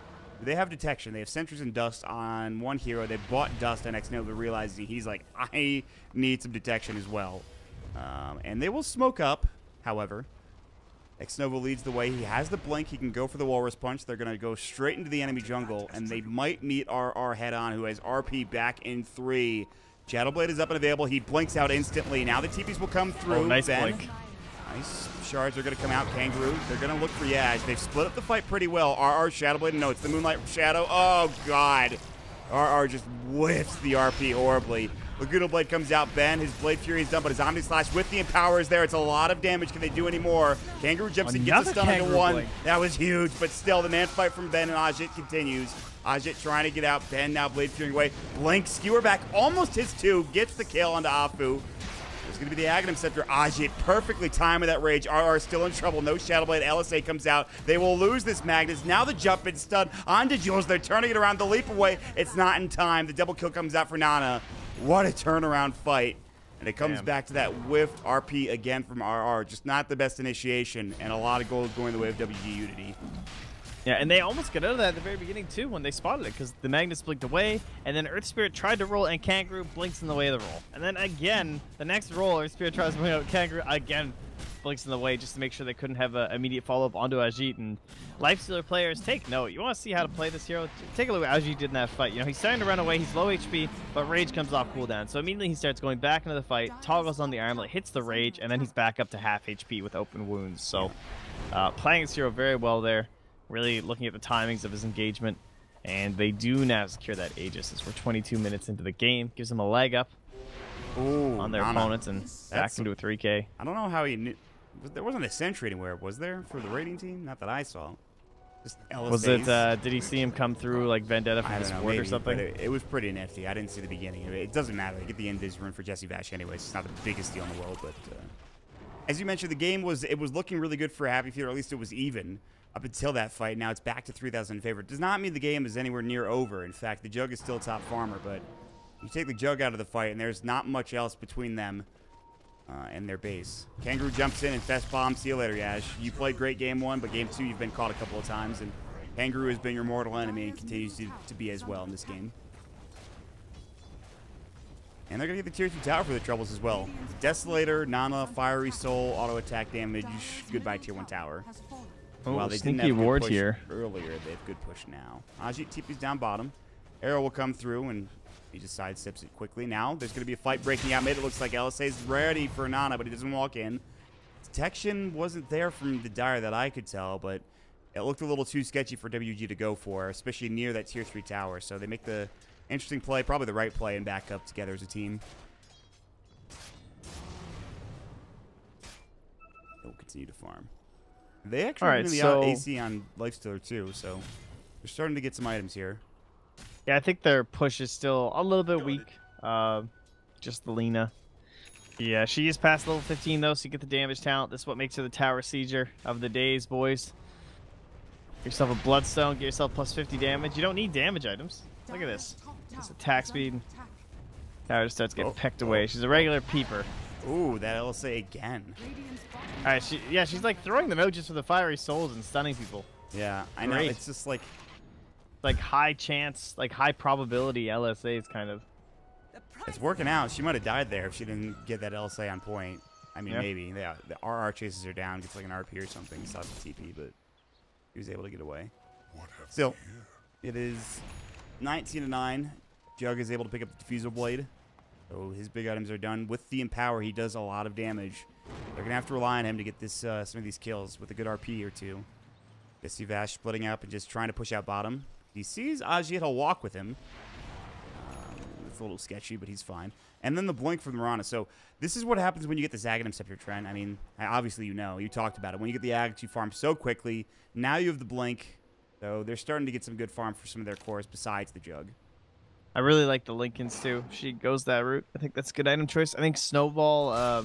They have detection. They have Sentries and Dust on one hero. They bought Dust on Xnova, realizing he's like, I need some detection as well. And they will smoke up, however. Xnova leads the way. He has the blink. He can go for the Walrus Punch. They're going to go straight into the enemy jungle, and they might meet RR head-on, who has RP back in 3. Shadowblade is up and available. He blinks out instantly. Now the TPs will come through. Oh, nice blink. Nice shards are going to come out. Kangaroo, they're going to look for Yash. They've split up the fight pretty well. RR, Shadowblade, no, it's the Moonlight Shadow. Oh, God. RR just whiffs the RP horribly. Laguna Blade comes out. Ben, his Blade Fury is done, but his Omni Slash with the Empower is there. It's a lot of damage. Can they do any more? Kangaroo jumps in, gets a stun into 1. Blade. That was huge, but still, the man fight from Ben and Ajit continues. Ajit trying to get out. Ben now Blade Fury away. Blink, skewer back, almost hits 2, gets the kill onto Afu. It's going to be the Aghanim Scepter. Ajit perfectly timed with that Rage. RR still in trouble. No Shadowblade. LSA comes out. They will lose this Magnus. Now the jump in stun onto Jules. They're turning it around. The leap away. It's not in time. The double kill comes out for Nana. What a turnaround fight. And it comes back to that whiffed RP again from RR. Just not the best initiation. And a lot of gold going the way of WG-Unity. Yeah, and they almost got out of that at the very beginning, too, when they spotted it, because the Magnus blinked away, and then Earth Spirit tried to roll, and Kangaroo blinks in the way of the roll. And then again, the next roll, Earth Spirit tries to blink out, Kangaroo again blinks in the way, just to make sure they couldn't have an immediate follow-up onto Ajit. And Lifestealer players, take note. You want to see how to play this hero? Take a look at what Ajit did in that fight. You know, he's starting to run away, he's low HP, but Rage comes off cooldown. So immediately he starts going back into the fight, toggles on the armlet, hits the Rage, and then he's back up to half HP with open wounds. So playing this hero very well there. Really looking at the timings of his engagement, and they do now secure that Aegis as we're 22 minutes into the game. Gives them a leg up on their opponents and back into a 3K. I don't know how he knew. There wasn't a sentry anywhere, was there, for the raiding team? Not that I saw. Just LSAs. Was it, did he see him come through like Vendetta from his ward or something? It was pretty nifty. I didn't see the beginning. It doesn't matter. They get the Invis rune for Jesse Vash anyways. It's not the biggest deal in the world, but as you mentioned, the game was looking really good for HappyFeet, or at least it was even up until that fight. Now it's back to 3,000 in favor. It does not mean the game is anywhere near over. In fact, the Jug is still top farmer, but you take the Jug out of the fight, and there's not much else between them and their base. Kangaroo jumps in and fest bomb. See you later, Yash. You played great game 1, but game 2 you've been caught a couple of times, and Kangaroo has been your mortal enemy and continues to be as well in this game. And they're going to get the tier 2 tower for the troubles as well. Desolator, Nana, Fiery Soul, auto attack damage. Goodbye tier 1 tower. Oh, While they didn't sneaky have good ward push here. earlier, they have good push now. Ajit TP's down bottom. Arrow will come through, and he just sidesteps it quickly. Now there's going to be a fight breaking out mid. It looks like LSA's ready for Nana, but he doesn't walk in. Detection wasn't there from the Dire that I could tell, but it looked a little too sketchy for WG to go for, especially near that tier 3 tower. So they make the interesting play, probably the right play, and back up together as a team. They'll continue to farm. They actually really out AC on Lifestealer too, so they're starting to get some items here. Yeah, I think their push is still a little bit weak. Just the Lena. Yeah, she is past level 15 though, so you get the damage talent. This is what makes her the tower sieger of the days, boys. Get yourself a bloodstone, get yourself plus 50 damage. You don't need damage items. Look at this. It's attack speed. Tower just starts getting pecked away. She's a regular peeper. Ooh, that LSA again. Alright, she's like throwing them out just for the fiery souls and stunning people. Yeah, I know. It's just like high chance, like high probability LSAs kind of. It's working out. She might have died there if she didn't get that LSA on point. I mean, maybe. Yeah, the RR chases are down. Gets like an RP or something. Stops the TP, but he was able to get away. Still, it is 19-9. Jug is able to pick up the Diffusal Blade. So his big items are done. With the Empower, he does a lot of damage. They're going to have to rely on him to get this some of these kills with a good RP or two. Jesse Vash splitting up and just trying to push out bottom. He sees Ajit, he'll walk with him. It's a little sketchy, but he's fine. And then the blink from Mirana. So this is what happens when you get the Aghanim Scepter trend. I mean, obviously you know. You talked about it. When you get the Ag, you farm so quickly. Now you have the blink. So they're starting to get some good farm for some of their cores besides the Jug. I really like the Lincolns too. She goes that route. I think that's a good item choice. I think Snowball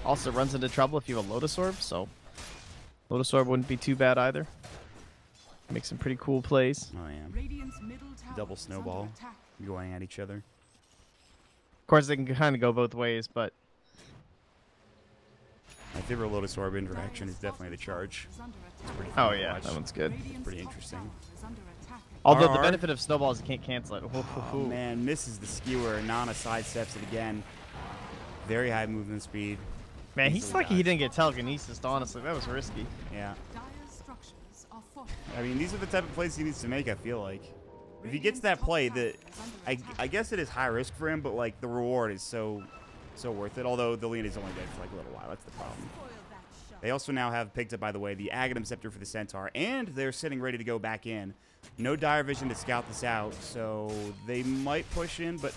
also runs into trouble if you have a Lotus Orb, so Lotus Orb wouldn't be too bad either. Make some pretty cool plays. Oh yeah. Double Snowball going at each other. Of course, they can kind of go both ways, but my favorite Lotus Orb interaction is definitely the charge. Oh yeah, that one's good. Pretty interesting. Although the benefit of Snowball is you can't cancel it. Oh, man, misses the skewer. Nana sidesteps it again. Very high movement speed. Man, he's lucky he didn't get telekinesis, honestly. That was risky. Yeah. I mean, these are the type of plays he needs to make, I feel like. If he gets that play, I guess it is high risk for him, but like the reward is so worth it. Although the lead is only dead for like a little while. That's the problem. They also now have picked up, by the way, the Aghanim Scepter for the Centaur, and they're sitting ready to go back in. No Dire Vision to scout this out, so they might push in, but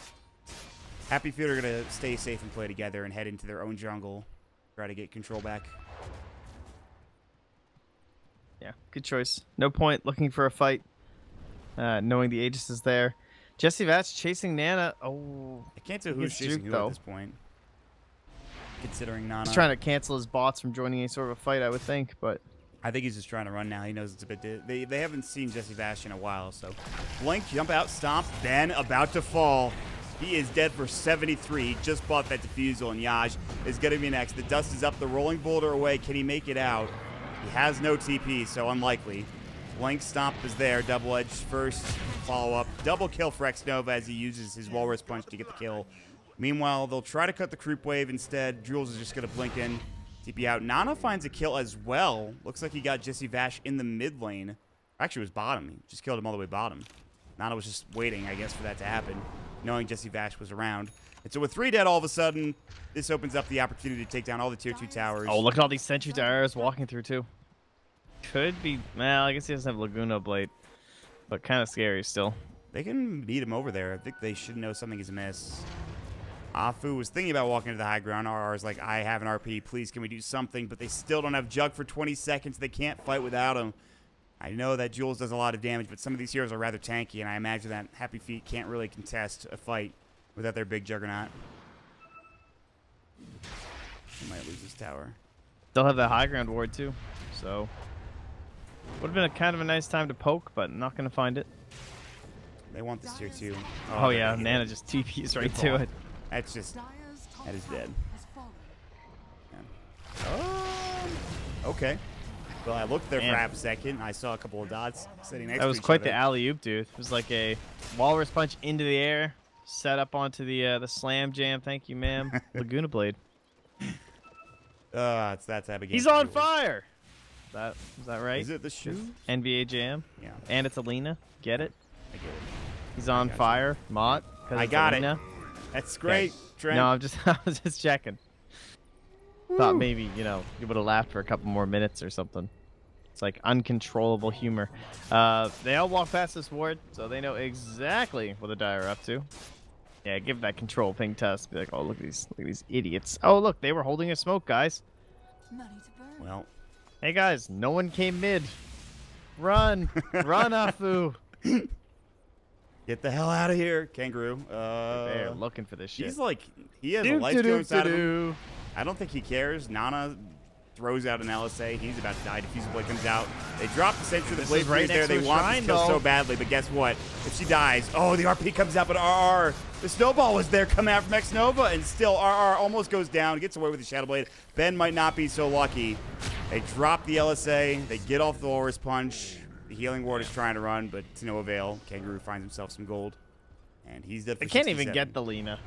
HappyFeet are going to stay safe and play together and head into their own jungle, try to get control back. Yeah, good choice. No point looking for a fight, knowing the Aegis is there. Jesse Vatch chasing Nana. Oh, I can't tell who's chasing who at this point, considering Nana. He's trying to cancel his bots from joining any sort of a fight, I would think, but I think he's just trying to run now. He knows it's a bit... They haven't seen Jesse Vash in a while, so... Blink, jump out, stomp, Ben about to fall. He is dead for 73. He just bought that Diffusal, and Yaj is going to be next. The dust is up, the rolling boulder away. Can he make it out? He has no TP, so unlikely. Blink, stomp is there. Double edge first, follow-up. Double kill for X-Nova as he uses his Walrus Punch to get the kill. Meanwhile, they'll try to cut the creep wave instead. Jules is just going to blink in. TP out. Nana finds a kill as well. Looks like he got Jesse Vash in the mid lane. Actually, it was bottom. He just killed him all the way bottom. Nana was just waiting, I guess, for that to happen, knowing Jesse Vash was around. And so with 3 dead all of a sudden, this opens up the opportunity to take down all the tier 2 towers. Oh, look at all these Sentry Towers walking through, too. Could be... Well, I guess he doesn't have Laguna Blade, but kind of scary still. They can beat him over there. I think they should know something is amiss. Afu was thinking about walking to the high ground. RR is like, I have an RP. Please, can we do something? But they still don't have Jug for 20 seconds. They can't fight without him. I know that Jules does a lot of damage, but some of these heroes are rather tanky, and I imagine that HappyFeet can't really contest a fight without their big Juggernaut. He might lose this tower. They'll have that high ground ward, too. So, would have been a kind of a nice time to poke, but not going to find it. They want this tier 2. Oh yeah, Nana just TPs right to it. That's just... That is dead. Yeah. Okay. Well, I looked there for half a second. I saw a couple of dots sitting next to each other. That was quite the alley-oop, dude. It was like a Walrus Punch into the air, set up onto the Slam Jam. Thank you, ma'am. Laguna Blade. It's that type of game. He's on fire! Is that right? Is it the shoe? NBA Jam. Yeah. And it's Alina. Get it? I get it. He's on fire. Mott. I got it. That's great, Trent. No, I was just checking. Thought maybe, you would have laughed for a couple more minutes or something. It's like uncontrollable humor. They all walk past this ward, so they know exactly what the Dire are up to. Yeah, give that control ping test. Be like, oh, look at these idiots. Oh, look, they were holding a smoke, guys. Well, hey guys, no one came mid. Run, run, Afu. Get the hell out of here, Kangaroo. They're looking for this shit. He's like, he has a life steal inside of him. I don't think he cares. Nana throws out an LSA. He's about to die. Diffusal Blade comes out. They drop the sentry. The Blade right there. They want this kill so badly, but guess what? If she dies, oh, the RP comes out, but RR. The snowball was there coming out from X Nova, and still RR almost goes down. Gets away with the Shadow Blade. Ben might not be so lucky. They drop the LSA. They get off the Walrus Punch. The Healing Ward is trying to run, but to no avail. Kangaroo finds himself some gold, and he's dead for 67. They can't even get the Lina.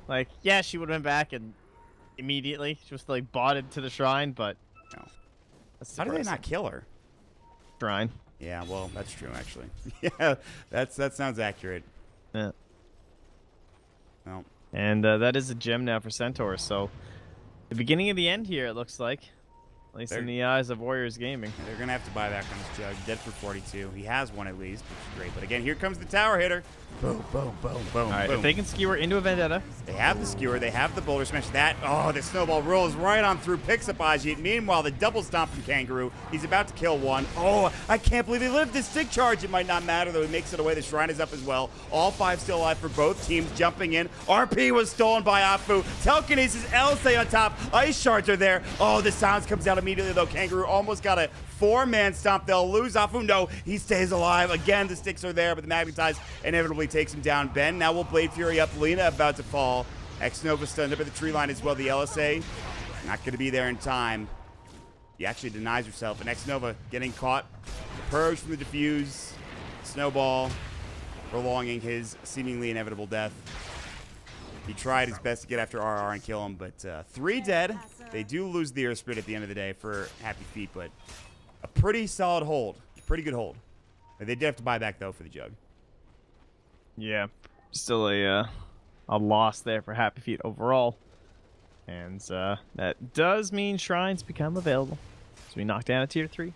Like, yeah, she would have been back and immediately. She was like botted to the shrine, but no. How do they not kill her? Shrine. Yeah, well, that's true actually. Yeah, that sounds accurate. Yeah. Well. And that is a gem now for Centaur. So the beginning of the end here, it looks like. At least in the eyes of Warriors Gaming. They're going to have to buy back on this Jug. Dead for 42. He has one at least, which is great. But again, here comes the tower hitter. Boom, boom, boom, boom, All right, boom. if they can skewer into a Vendetta. They have the skewer. They have the boulder smash. That, oh, the snowball rolls right on through, picks up Ajit. Meanwhile, the double stomp from Kangaroo. He's about to kill one. Oh, I can't believe he lived this stick charge. It might not matter, though. He makes it away. The shrine is up as well. All five still alive for both teams jumping in. RP was stolen by Afu. Telekinesis, LSA on top. Ice shards are there. Oh, the sounds comes out immediately, though. Kangaroo almost got a four-man stomp. They'll lose Afu. No, he stays alive. Again, the sticks are there, but the Magnetize inevitably takes him down. Ben now will Blade Fury up. Lena about to fall. X-Nova stunned up at the tree line as well. The LSA not going to be there in time. He actually denies herself. And X-Nova getting caught. The purge from the diffuse. Snowball prolonging his seemingly inevitable death. He tried his best to get after RR and kill him, but 3 dead. They do lose the Earth Spirit at the end of the day for HappyFeet, but a pretty solid hold. Pretty good hold. They did have to buy back, though, for the Jug. Yeah, still a loss there for HappyFeet overall. And that does mean shrines become available. So we knock down a tier 3.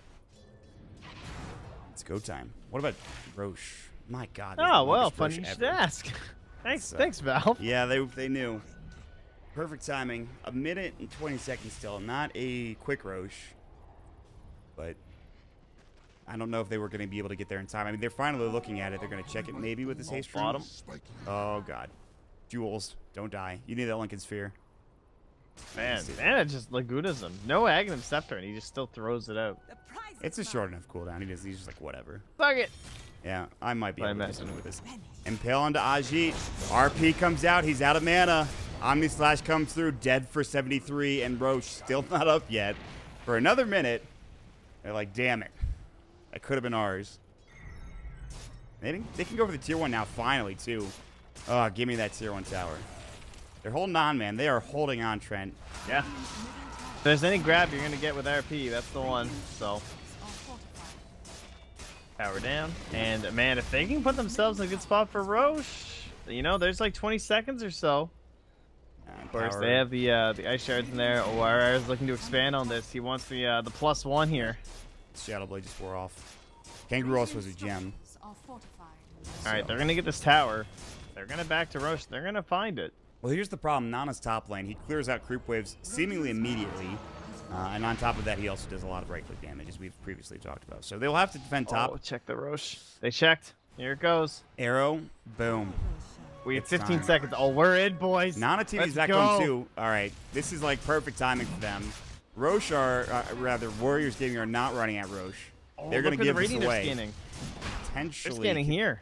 It's go time. What about Roche? My God. Oh, well, funny you should ask. Thanks, Valve. Yeah, they knew. Perfect timing. 1 minute and 20 seconds still. Not a quick Roche. But I don't know if they were going to be able to get there in time. I mean, they're finally looking at it. They're going to check it maybe with this haste bottom. Oh, God. Jules, don't die. You need that Lincoln Sphere. Man, it just Lagunas him. No Aghanim Scepter, and he just still throws it out. It's a short enough cooldown. He's just like, whatever. Fuck it. Yeah, I might be able to do something with this. Impale onto Ajit. RP comes out. He's out of mana. Omni Slash comes through. Dead for 73. And Roche still not up yet. For another minute. They're like, damn it. That could have been ours. They can go for the tier 1 now, finally, too. Oh, give me that tier 1 tower. They're holding on, man. They are holding on, Trent. Yeah. If there's any grab you're going to get with RP, that's the one. So, power down. And, man, if they can put themselves in a good spot for Roche, you know, there's like 20 seconds or so. Of course, they have the ice shards in there. ORR is looking to expand on this. He wants the +1 here. Shadow Blade just wore off. Kangaroo also has a gem. Alright, they're going to get this tower. They're going to back to Roche. They're going to find it. Well, here's the problem. Nana's top lane. He clears out creep waves seemingly immediately. And on top of that, he also does a lot of right-click damage, as we've previously talked about. So they'll have to defend top. Oh, check the Roche. They checked. Here it goes. Arrow. Boom. We have 15 seconds. Oh, we're in, boys. Nana TV's back on 2. All right. This is like perfect timing for them. Roche rather, Warriors Gaming are not running at Roche. Oh, they're going to give this away. They're scanning. Potentially. They're scanning here.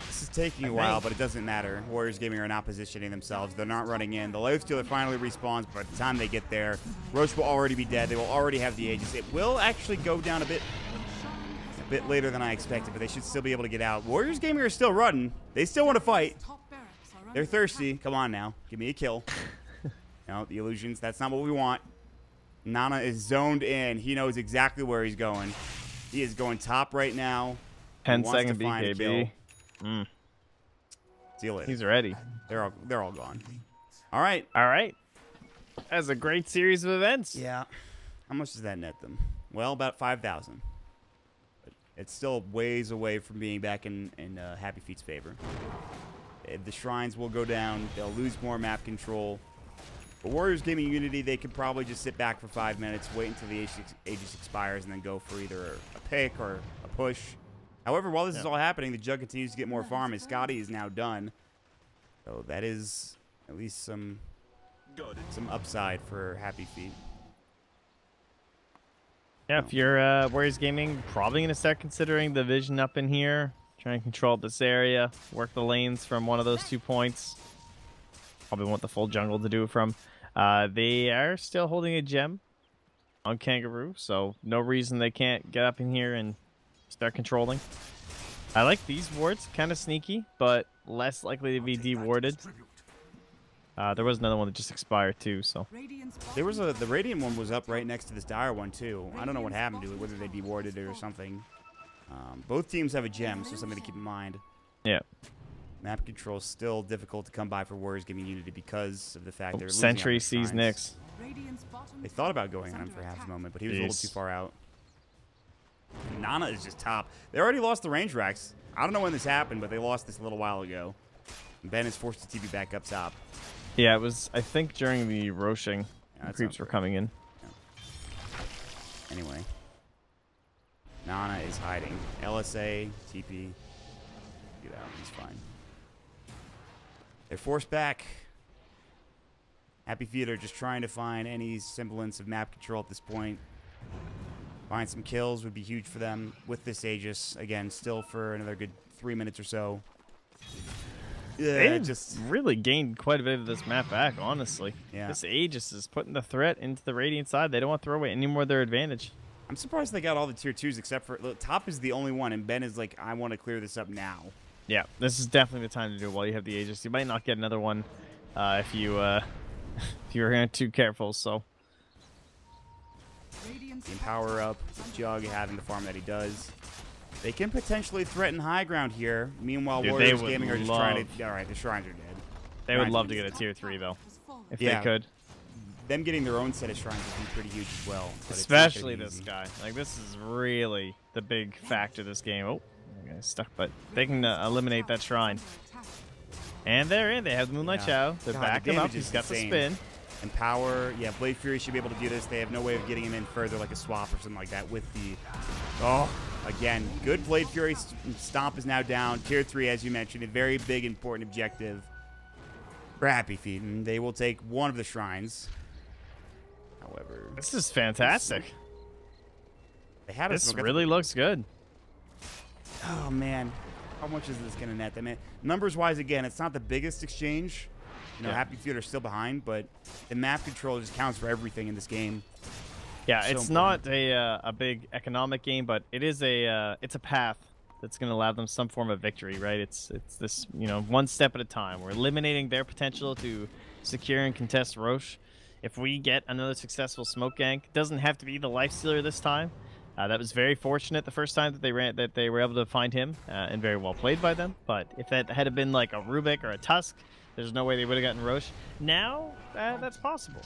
This is taking a while, but it doesn't matter. Warriors Gaming are not positioning themselves. They're not running in. The Lifestealer finally respawns, but by the time they get there, Roche will already be dead. They will already have the Aegis. It will actually go down a bit later than I expected, but they should still be able to get out. Warriors Gaming are still running. They still want to fight. They're thirsty. Come on now. Give me a kill. No, the illusions. That's not what we want. Nana is zoned in. He knows exactly where he's going. He is going top right now. 10-second BKB. See you later. He's ready. They're all gone. All right. All right. That's a great series of events. Yeah. How much does that net them? Well, about 5,000. But it's still ways away from being back in HappyFeet's favor. The shrines will go down. They'll lose more map control. But WarriorsGaming.Unity, they could probably just sit back for 5 minutes, wait until the Aegis expires, and then go for either a pick or a push. However, while this is all happening, the Jug continues to get more farm as Scotty is now done. So that is at least some upside for HappyFeet. Yeah, if you're Warriors Gaming, probably going to start considering the vision up in here. Try and control this area. Work the lanes from one of those 2 points. Probably want the full jungle to do it from. They are still holding a gem on Kangaroo, so no reason they can't get up in here and start controlling. I like these wards, kind of sneaky, but less likely to be de-warded. There was another one that just expired too, so. There was the Radiant one was up right next to this Dire one too. I don't know what happened to it, whether they de-warded it or something. Both teams have a gem, so something to keep in mind. Yeah. Map control is still difficult to come by for WarriorsGaming.Unity because of the fact they're losing Sentry sees Nyx. They thought about going on him for half a moment, but he was a little too far out. And Nana is just top. They already lost the range racks. I don't know when this happened, but they lost this a little while ago. And Ben is forced to TP back up top. Yeah, it was, I think, during the Roshing. Yeah, creeps were coming in. Yeah. Anyway. Nana is hiding. LSA, TP. Get out. He's fine. They're forced back. HappyFeet are just trying to find any semblance of map control at this point. Find some kills would be huge for them with this Aegis. Again, still for another good 3 minutes or so. Yeah, They just really gained quite a bit of this map back, honestly. Yeah. This Aegis is putting the threat into the Radiant side. They don't want to throw away any more of their advantage. I'm surprised they got all the tier 2s except for look, top is the only one, and Ben is like, I want to clear this up now. Yeah, this is definitely the time to do it while you have the Aegis. You might not get another one if you're too careful. So The power up with Jug having the farm that he does. They can potentially threaten high ground here. Meanwhile, Dude, Warriors Gaming are just trying to. All right, the shrines are dead. They would love to get a tier 3 though, if Yeah. they could. Them getting their own set of shrines would be pretty huge as well. but it's not gonna Especially be this easy. guy. Like, this is really the big factor of this game. Oh, the guy's stuck, but they can eliminate that shrine. And they're in. They have the Moonlight Chow. They're God, the backing him up. damage is He's got the insane. spin. And power, yeah, Blade Fury should be able to do this. They have no way of getting him in further, like a swap or something like that with the... Oh, again, good Blade Fury. Stomp is now down. Tier 3, as you mentioned, a very big, important objective for HappyFeet. And they will take one of the shrines. However... This is fantastic. They had This really looks good. Oh, man. How much is this going to net them? Numbers-wise, again, it's not the biggest exchange. You know, HappyFeet are still behind, but the map control just counts for everything in this game. Yeah, So it's not a big economic game, but it is it's a path that's going to allow them some form of victory, right? It's this, you know, one step at a time. We're eliminating their potential to secure and contest Roche. If we get another successful smoke gank, it doesn't have to be the Lifestealer this time. That was very fortunate the first time that they were able to find him, and very well played by them. But if that had been like a Rubik or a Tusk, there's no way they would have gotten Roche. Now, that's possible.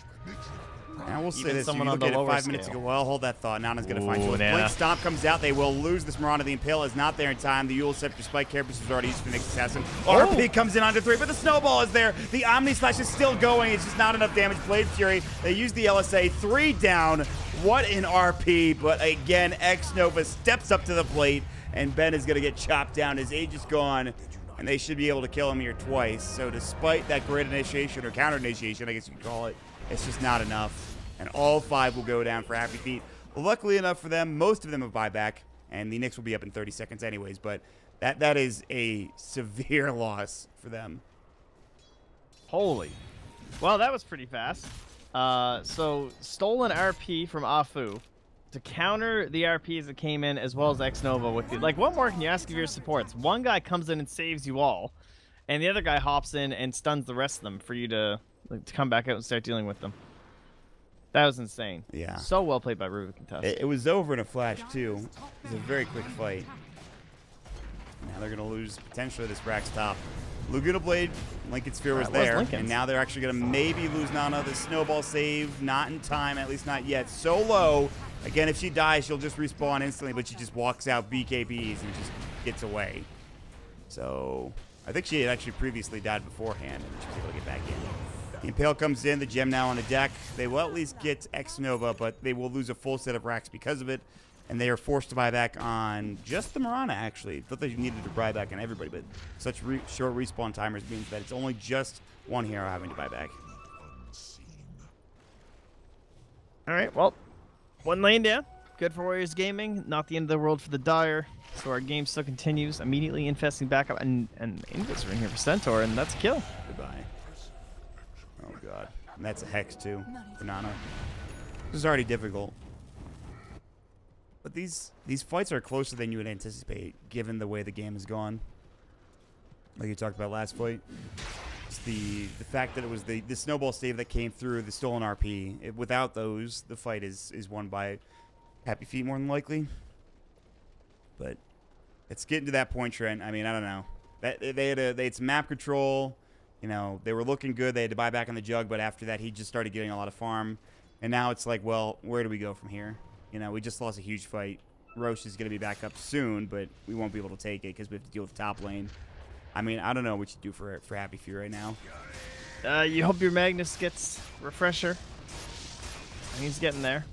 Now we'll say Even this. If you someone on look the at it lower 5 minutes scale. ago, well, hold that thought. Nana's going to find you. Nana. Blink Stomp comes out. They will lose this Mirana. The Impale is not there in time. The Yule Scepter Spike Carapace was already used for the next assassin. RP comes in under 3, but the Snowball is there. The Omni Slash is still going. It's just not enough damage. Blade Fury, they use the LSA. 3 down. What an RP. But again, X Nova steps up to the plate, and Ben is going to get chopped down. His age is gone, and they should be able to kill him here twice. So despite that great initiation, or counter initiation, I guess you could call it, it's just not enough. And all 5 will go down for HappyFeet. Luckily enough for them, most of them have buyback, and the Nyx will be up in 30 seconds anyways, but that is a severe loss for them. Holy. Well, that was pretty fast. So, stolen RP from Afu to counter the RPs that came in, as well as X-Nova with the... Like, what more can you ask of your supports? One guy comes in and saves you all, and the other guy hops in and stuns the rest of them for you to come back out and start dealing with them. That was insane. Yeah. So well played by Rubik and Tusk. It was over in a flash, too. It was a very quick fight. Now they're going to lose potentially this Rax top. Laguna Blade, Lincoln Sphere was there. And now they're actually going to maybe lose Nana. The snowball save, not in time, at least not yet. So low. Again, if she dies, she'll just respawn instantly, but she just walks out BKBs and just gets away. So I think she had actually previously died beforehand, and she was able to get back in. The Impale comes in, the gem now on the deck. They will at least get X Nova, but they will lose a full set of racks because of it. And they are forced to buy back on just the Mirana, actually. Thought they needed to buy back on everybody, but such short respawn timers means that it's only just one hero having to buy back. All right, well, one lane down. Good for Warriors Gaming. Not the end of the world for the Dire. So our game still continues. Immediately infesting back up. And Invis are in here for Centaur, and that's a kill. Goodbye. Oh, God. And that's a Hex, too, for Nana. This is already difficult. But these fights are closer than you would anticipate, given the way the game has gone. Like you talked about last fight. It's the fact that it was the snowball save that came through, the stolen RP. Without those, the fight is won by HappyFeet more than likely. But it's getting to that point, Trent. I mean, I don't know. They had some map control. You know, they were looking good. They had to buy back on the jug, but after that, he just started getting a lot of farm. And now it's like, well, where do we go from here? You know, we just lost a huge fight. Roche is going to be back up soon, but we won't be able to take it because we have to deal with the top lane. I mean, I don't know what you do for HappyFeet right now. You hope your Magnus gets refresher. He's getting there.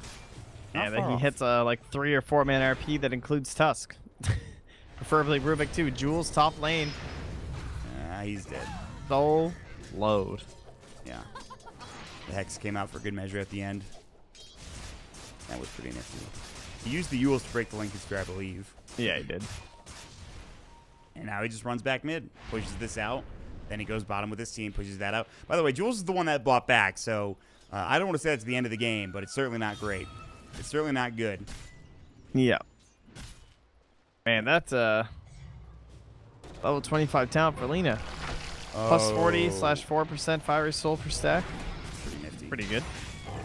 Yeah, then he hits a like 3 or 4 man RP that includes Tusk. Preferably Rubik too. Jules top lane. He's dead. Soul load. Yeah. The Hex came out for good measure at the end. That was pretty nifty. He used the Yules to break the Lincoln Sphere, I believe. Yeah, he did. And now he just runs back mid, pushes this out. Then he goes bottom with his team, pushes that out. By the way, Jules is the one that bought back, so I don't want to say it's the end of the game, but it's certainly not great. It's certainly not good. Yeah. Man, that's level 25 talent for Lena. Plus 40/4% fiery soul per stack. Pretty nifty. Pretty good.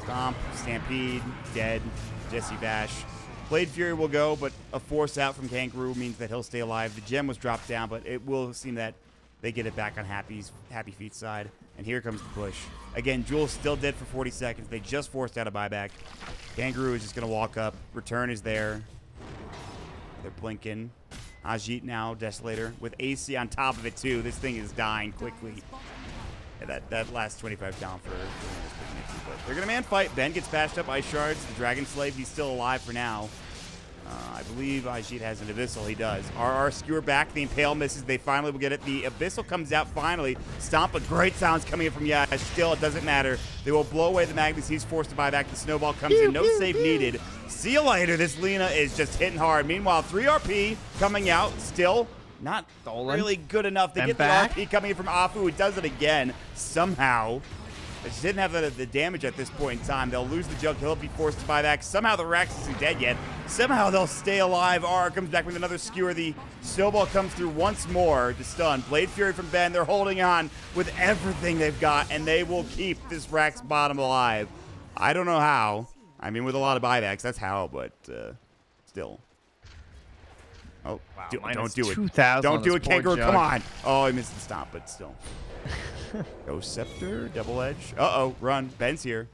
Stomp, Stampede, dead, Jesse Bash. Blade Fury will go, but a force out from Kangaroo means that he'll stay alive. The gem was dropped down, but it will seem that they get it back on HappyFeet's side. And here comes the push. Again, Jules still dead for 40 seconds. They just forced out a buyback. Kangaroo is just going to walk up. Return is there. They're blinking. Ajit now, Desolator, with AC on top of it, too. This thing is dying quickly. Yeah, that last 25 down for pretty nifty, but they're going to man fight. Ben gets bashed up, Ice Shards. The Dragon Slave, he's still alive for now. I believe Ajit has an Abyssal. He does. RR skewer back. The Impale misses. They finally will get it. The Abyssal comes out finally. Stomp, but great sounds coming in from Yash. Still, it doesn't matter. They will blow away the Magnus. He's forced to buy back. The Snowball comes in. No save needed. See you later. This Lena is just hitting hard. Meanwhile, 3 RP coming out. Still not really good enough to get the RP coming in from Afu, who does it again somehow. They just didn't have the damage at this point in time. They'll lose the jug. He'll be forced to buy back. Somehow the Rax isn't dead yet. Somehow they'll stay alive. R comes back with another skewer. The Snowball comes through once more to stun. Blade Fury from Ben. They're holding on with everything they've got, and they will keep this Rax bottom alive. I don't know how. I mean, with a lot of buybacks, that's how, but still. Oh, wow, don't do it. Don't do it, Kangaroo. Come on. Oh, he missed the stop, but still. Ghost Scepter, Double Edge. Uh-oh, run. Ben's here.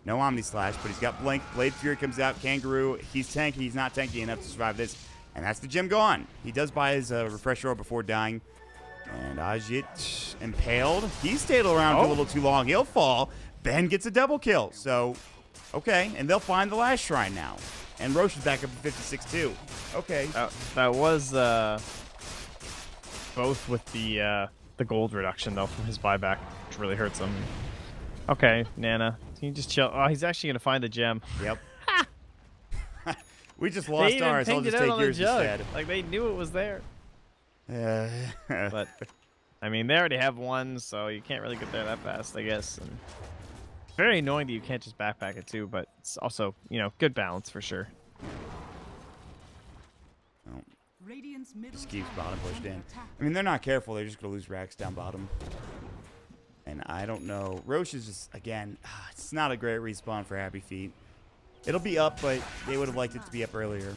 No Omni Slash, but he's got Blink. Blade Fury comes out. Kangaroo, he's tanky. He's not tanky enough to survive this. And that's the gem gone. He does buy his refresher before dying. And Ajit impaled. He stayed around for a little too long. He'll fall. Ben gets a double kill. So, okay. And they'll find the last shrine now. And Roche is back up to 56 too. Okay. That was both with the gold reduction, though, from his buyback, which really hurts him. Okay, Nana, can you just chill? Oh, he's actually going to find the gem. Yep. We just lost ours. I'll just take yours instead. Like, they knew it was there. But, I mean, they already have one, so you can't really get there that fast, I guess. And very annoying that you can't just backpack it, too, but it's also, you know, good balance for sure. Oh. Just keeps bottom pushed in. I mean, they're not careful. They're just going to lose Rax down bottom. And I don't know. Roche is just, again, it's not a great respawn for HappyFeet. It'll be up, but they would have liked it to be up earlier.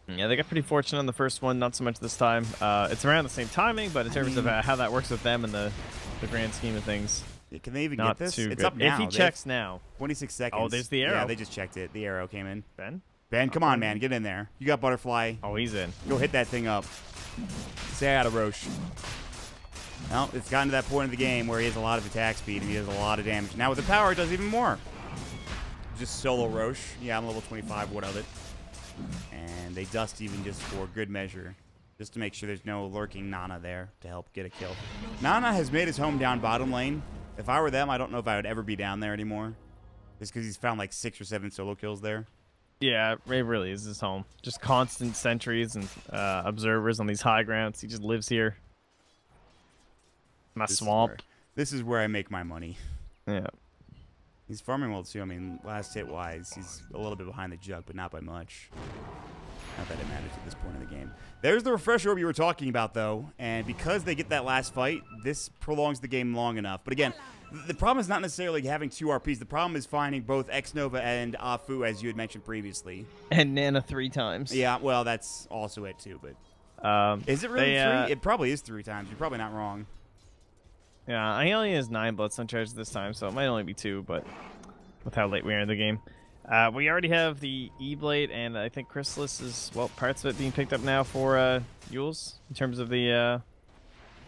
Yeah, they got pretty fortunate on the first one, not so much this time. It's around the same timing, but in terms of how that works with them and the grand scheme of things, Yeah, can they even not get this? too It's good. up now. If he checks now. 26 seconds. Oh, there's the arrow. Yeah, they just checked it. The arrow came in. Ben, Come on, man. Get in there. You got Butterfly. Oh, he's in. Go hit that thing up. Stay out of Roche. Well, it's gotten to that point of the game where he has a lot of attack speed and he does a lot of damage. Now with the power, it does even more. Just solo Roche. Yeah, I'm level 25. What of it? And they dust even just for good measure. Just to make sure there's no lurking Nana there to help get a kill. Nana has made his home down bottom lane. If I were them, I don't know if I would ever be down there anymore. Just because he's found like 6 or 7 solo kills there. Yeah, it really is his home. Just constant sentries and observers on these high grounds. He just lives here. My swamp. This is where I make my money. Yeah. He's farming well too. I mean, last hit wise, he's a little bit behind the jug, but not by much. Not that it matters at this point in the game. There's the refresh orb you were talking about, though, and because they get that last fight, this prolongs the game long enough. But again, the problem is not necessarily having 2 RPs. The problem is finding both X-Nova and Afu, as you had mentioned previously. And Nana 3 times. Yeah, well, that's also it too. But is it really 3? It probably is 3 times. You're probably not wrong. Yeah, he only has 9 Bloodstone charges this time, so it might only be 2, but with how late we are in the game. We already have the E-Blade, and I think Chrysalis is, well, parts of it being picked up now for Yules, in terms of the,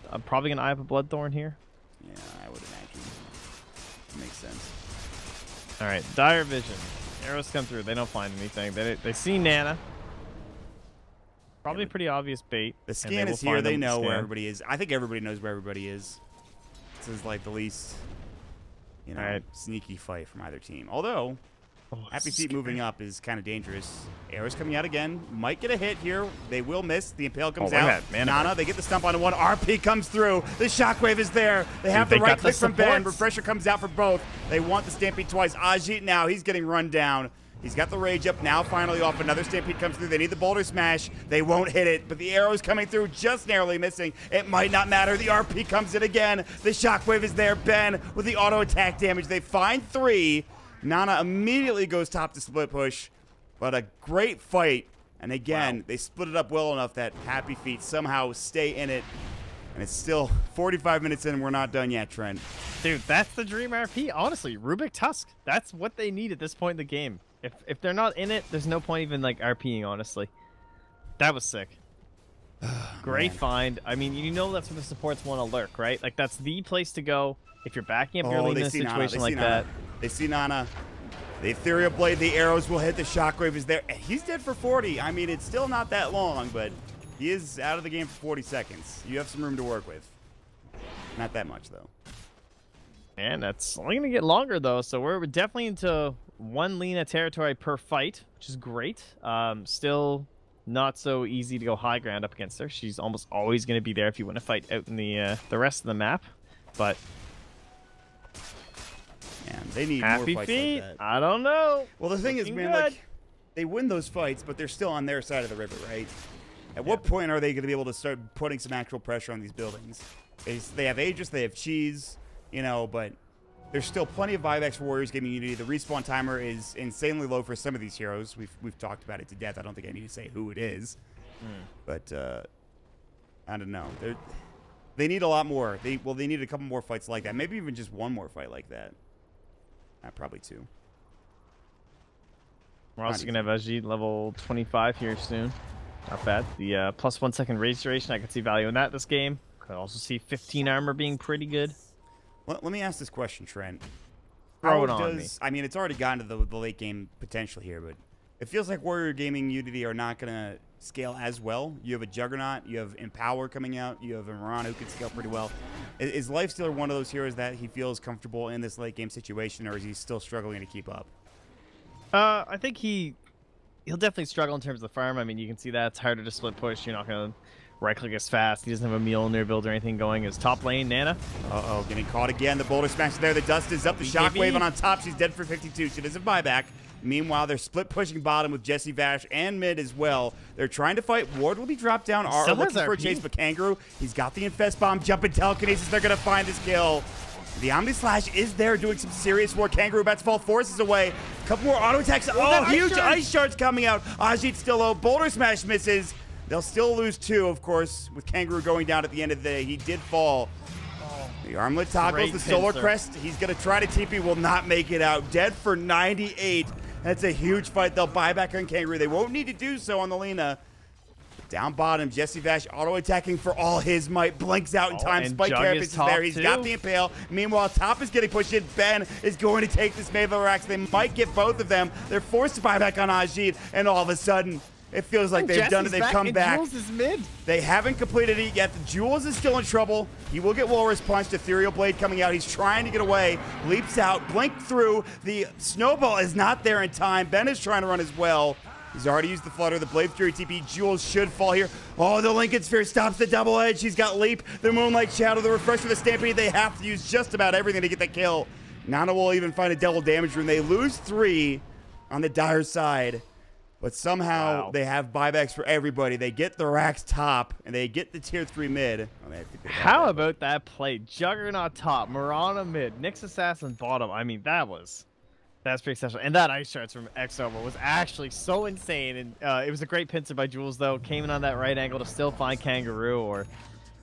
I'm probably going to eye up a Bloodthorn here. Yeah, I would imagine. Makes sense. Alright, Dire Vision. Arrows come through, they don't find anything. They see Nana. Probably pretty obvious bait. The scan is here, they know where everybody is. I think everybody knows where everybody is. This is like the least, you know, sneaky fight from either team. Although, HappyFeet moving up is kind of dangerous. Arrows coming out again. Might get a hit here. They will miss. The Impale comes out. Nana, they get the stump onto one. RP comes through. The Shockwave is there. They have the right click from Ben. Refresher comes out for both. They want the Stampede twice. Ajit now, he's getting run down. He's got the Rage up now, finally off. Another Stampede comes through. They need the Boulder Smash. They won't hit it, but the arrow's coming through, just narrowly missing. It might not matter. The RP comes in again. The Shockwave is there. Ben with the auto attack damage. They find 3. Nana immediately goes top to split push, but a great fight. And again, they split it up well enough that HappyFeet somehow stay in it. And it's still 45 minutes in, and we're not done yet, Trent. Dude, that's the dream RP. Honestly, Rubik Tusk. That's what they need at this point in the game. If they're not in it, there's no point even like RPing, honestly. That was sick. Great find. I mean, you know that's where the supports want to lurk, right? Like, that's the place to go if you're backing up your lane in a situation like that. They see Nana. The Ethereal Blade, the arrows will hit. The Shockwave is there. And he's dead for 40. I mean, it's still not that long, but he is out of the game for 40 seconds. You have some room to work with. Not that much, though. And that's only going to get longer, though. So we're definitely into 1 Lina territory per fight, which is great. Still not so easy to go high ground up against her. She's almost always going to be there if you want to fight out in the rest of the map. But man, they need more fights like that. I don't know. Well, the thing is, man, like, they win those fights, but they're still on their side of the river, right? At what point are they going to be able to start putting some actual pressure on these buildings? They have Aegis, they have Cheese, you know, but there's still plenty of buybacks for WarriorsGaming.Unity. The respawn timer is insanely low for some of these heroes. We've talked about it to death. I don't think I need to say who it is. But I don't know. They need a lot more. They need a couple more fights like that. Maybe even just 1 more fight like that. Probably 2. We're also going to have Ajit level 25 here soon. Not bad. The plus 1 second rage duration, I could see value in that this game. Could also see 15 armor being pretty good. Let me ask this question, Trent. Throw it on me. I mean, it's already gotten to the late game potential here, but it feels like WarriorsGaming.Unity are not going to scale as well. You have a Juggernaut, you have Empower coming out, you have a Moran who can scale pretty well. Is Lifestealer one of those heroes that he feels comfortable in this late game situation, or is he still struggling to keep up? I think he'll definitely struggle in terms of the farm. I mean, you can see that it's harder to split push. You're not going to right-click as fast. He doesn't have a Mjolnir build or anything going. His top lane, Nana. Getting caught again. The Boulder Smash is there. The dust is up. The Shockwave on top. She's dead for 52. She doesn't buy back. Meanwhile, they're split pushing bottom with Jesse Vash and mid as well. They're trying to fight. Ward will be dropped down. Are looking for a chase, but Kangaroo, he's got the Infest Bomb. Jumping telekinesis. They're going to find this kill. The Omni Slash is there doing some serious work. Kangaroo about to fall forces away. A couple more auto attacks. Oh, huge ice shards coming out. Ajit still low. Boulder Smash misses. They'll still lose 2, of course, with Kangaroo going down at the end of the day. He did fall. The armlet toggles, the Solar Crest. He's going to try to TP, will not make it out. Dead for 98. That's a huge fight. They'll buy back on Kangaroo. They won't need to do so on the Lina. Down bottom, Jesse Vash auto-attacking for all his might. Blinks out in time. Spike Carapace is there. He's got the Impale. Meanwhile, top is getting pushed in. Ben is going to take this Maven Rax. They might get both of them. They're forced to buy back on Ajit, and all of a sudden, it feels like they've done it. They've come back. Jules is mid. They haven't completed it yet. The Jules is still in trouble. He will get Walrus punched. Ethereal Blade coming out. He's trying to get away. Leaps out. Blink through. The Snowball is not there in time. Ben is trying to run as well. He's already used the Flutter. The Blade Fury TP. Jules should fall here. Oh, the Lincoln Sphere stops the double edge. He's got Leap. The Moonlight Shadow. The Refresher. The Stampede. They have to use just about everything to get the kill. Nana will even find a double damage room. They lose 3 on the Dire side. But somehow they have buybacks for everybody. They get the Rax top, and they get the tier 3 mid. Oh, how about that play? Juggernaut top, Marana mid, Nyx Assassin bottom. I mean, that's pretty exceptional. And that ice shards from X-Nova was actually so insane. And it was a great pincer by Jules, though. Came in on that right angle to still find Kangaroo, or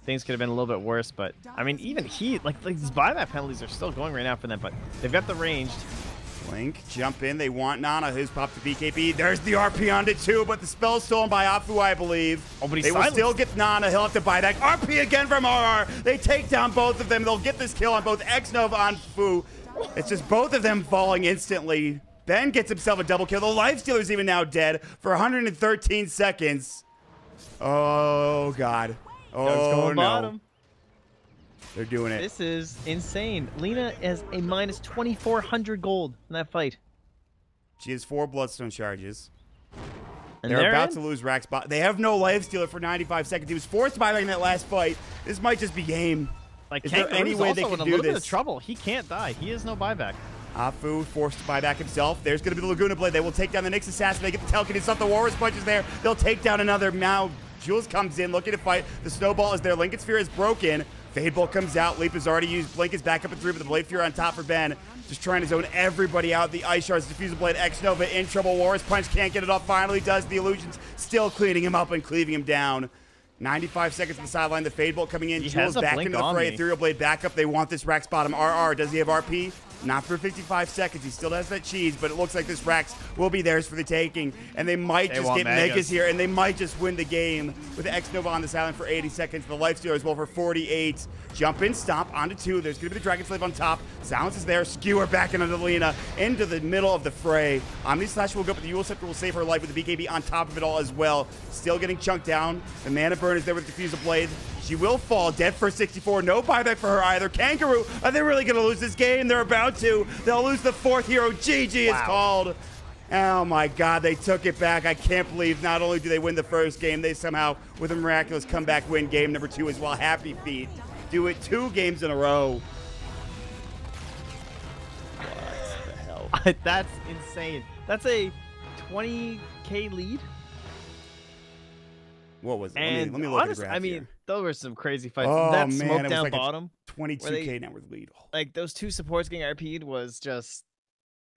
things could have been a little bit worse. But, I mean, even like these buyback penalties are still going right now for them. But they've got the ranged. Blink, jump in. They want Nana. Who's popped the BKB. There's the RP on it too, but the spell's stolen by Afu, I believe. Oh, but they will still get Nana. He'll have to buy back. RP again from RR. They take down both of them. They'll get this kill on both X-Nova on Fu. It's just both of them falling instantly. Ben gets himself a double kill. The Lifestealer's even now dead for 113 seconds. Oh, God. Oh, no. Bottom. They're doing it. This is insane. Lina has a minus 2,400 gold in that fight. She has 4 Bloodstone charges. And they're about to lose Rax. They have no Lifestealer for 95 seconds. He was forced to buy back in that last fight. This might just be game. Like, is there any way they can do this? in a little bit of trouble. He can't die. He has no buyback. Afu forced to buy back himself. There's going to be the Laguna Blade. They will take down the Nyx Assassin. They get the telekinesis off. The Walrus Punch is there. They'll take down another. Now Jules comes in looking to fight. The Snowball is there. Lincoln Sphere is broken. Fadebolt comes out. Leap is already used. Blink is back up at 3, but the Blade Fury on top for Ben. Just trying to zone everybody out. The Ice Shards, Diffusal Blade, X-Nova in trouble. Walrus Punch can't get it off. Finally does. The Illusions still cleaning him up and cleaving him down. 95 seconds on the sideline. The Fadebolt coming in. Jules back into the fray. Ethereal Blade back up. They want this Rax bottom. RR, does he have RP? Not for 55 seconds. He still has that cheese, but it looks like this Rax will be theirs for the taking. And they might just get Megas here, and they might just win the game with X-Nova on this island for 80 seconds. The Lifestealer as well for 48. Jump in, stomp onto 2. There's going to be the Dragon Slave on top. Silence is there. Skewer back into the Lina, into the middle of the fray. Omni Slash will go, but the Eul Scepter will save her life with the BKB on top of it all as well. Still getting chunked down. The Mana Burn is there with the Diffusal Blade. She will fall, dead for 64. No buyback for her either. Kangaroo, are they really going to lose this game? They're about to. They'll lose the 4th hero. GG is called. Oh my God, they took it back. I can't believe not only do they win the first game, they somehow, with a miraculous comeback, win game number 2 as well. HappyFeet do it 2 games in a row. What the hell? That's insane. That's a 20K lead. What was it? And let me look at the graph I mean, here. those were some crazy fights. Oh, that man, smoke it was down like bottom. 22K now with lead. Like, those 2 supports getting RP'd was just...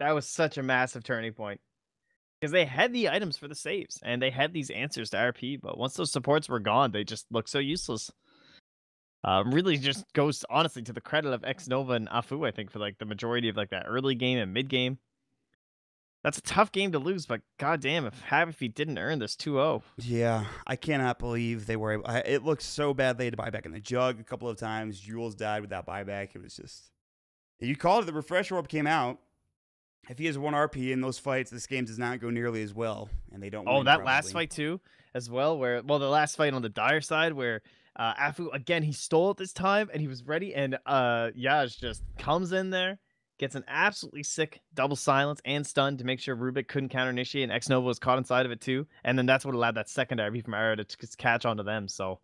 That was such a massive turning point. Because they had the items for the saves, and they had these answers to RP, but once those supports were gone, they just looked so useless. Really just goes, honestly, to the credit of X-Nova and Afu, I think, for like the majority of like that early game and mid game. That's a tough game to lose, but goddamn, if HappyFeet didn't earn this 2-0. Yeah, I cannot believe they were able. It looked so bad they had to buy back in the jug a couple of times. Jules died without buyback. It was just... You called it. The Refresher Orb came out. If he has 1 RP in those fights, this game does not go nearly as well, and they don't win, that probably. last fight too, as well, where... Well, the last fight on the Dire side, where Afu, again, he stole it this time, and he was ready, and Yaj just comes in there, gets an absolutely sick double silence and stun to make sure Rubik couldn't counter-initiate, and X-Nova was caught inside of it too. And then that's what allowed that second RP from Arrow to catch onto them. So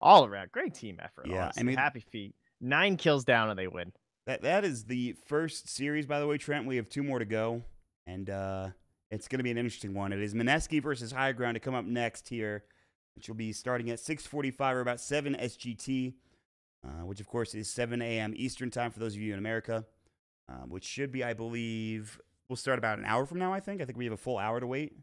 all around, great team effort. Yeah, honestly. I mean, HappyFeet, 9 kills down and they win. That is the first series, by the way, Trent. We have 2 more to go. And it's going to be an interesting one. It is Mineski versus High Ground to come up next here, which will be starting at 6:45 or about 7 SGT, which, of course, is 7 a.m. Eastern time for those of you in America, which should be, I believe, we'll start about an hour from now, I think. I think we have a full hour to wait.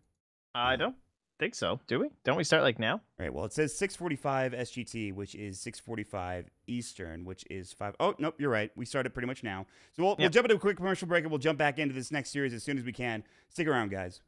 I don't think so. Do we? Don't we start like now? All right. Well, it says 6:45 SGT, which is 6:45 Eastern, which is 5. Oh, nope, you're right. We started pretty much now. So we'll jump into a quick commercial break, and we'll jump back into this next series as soon as we can. Stick around, guys.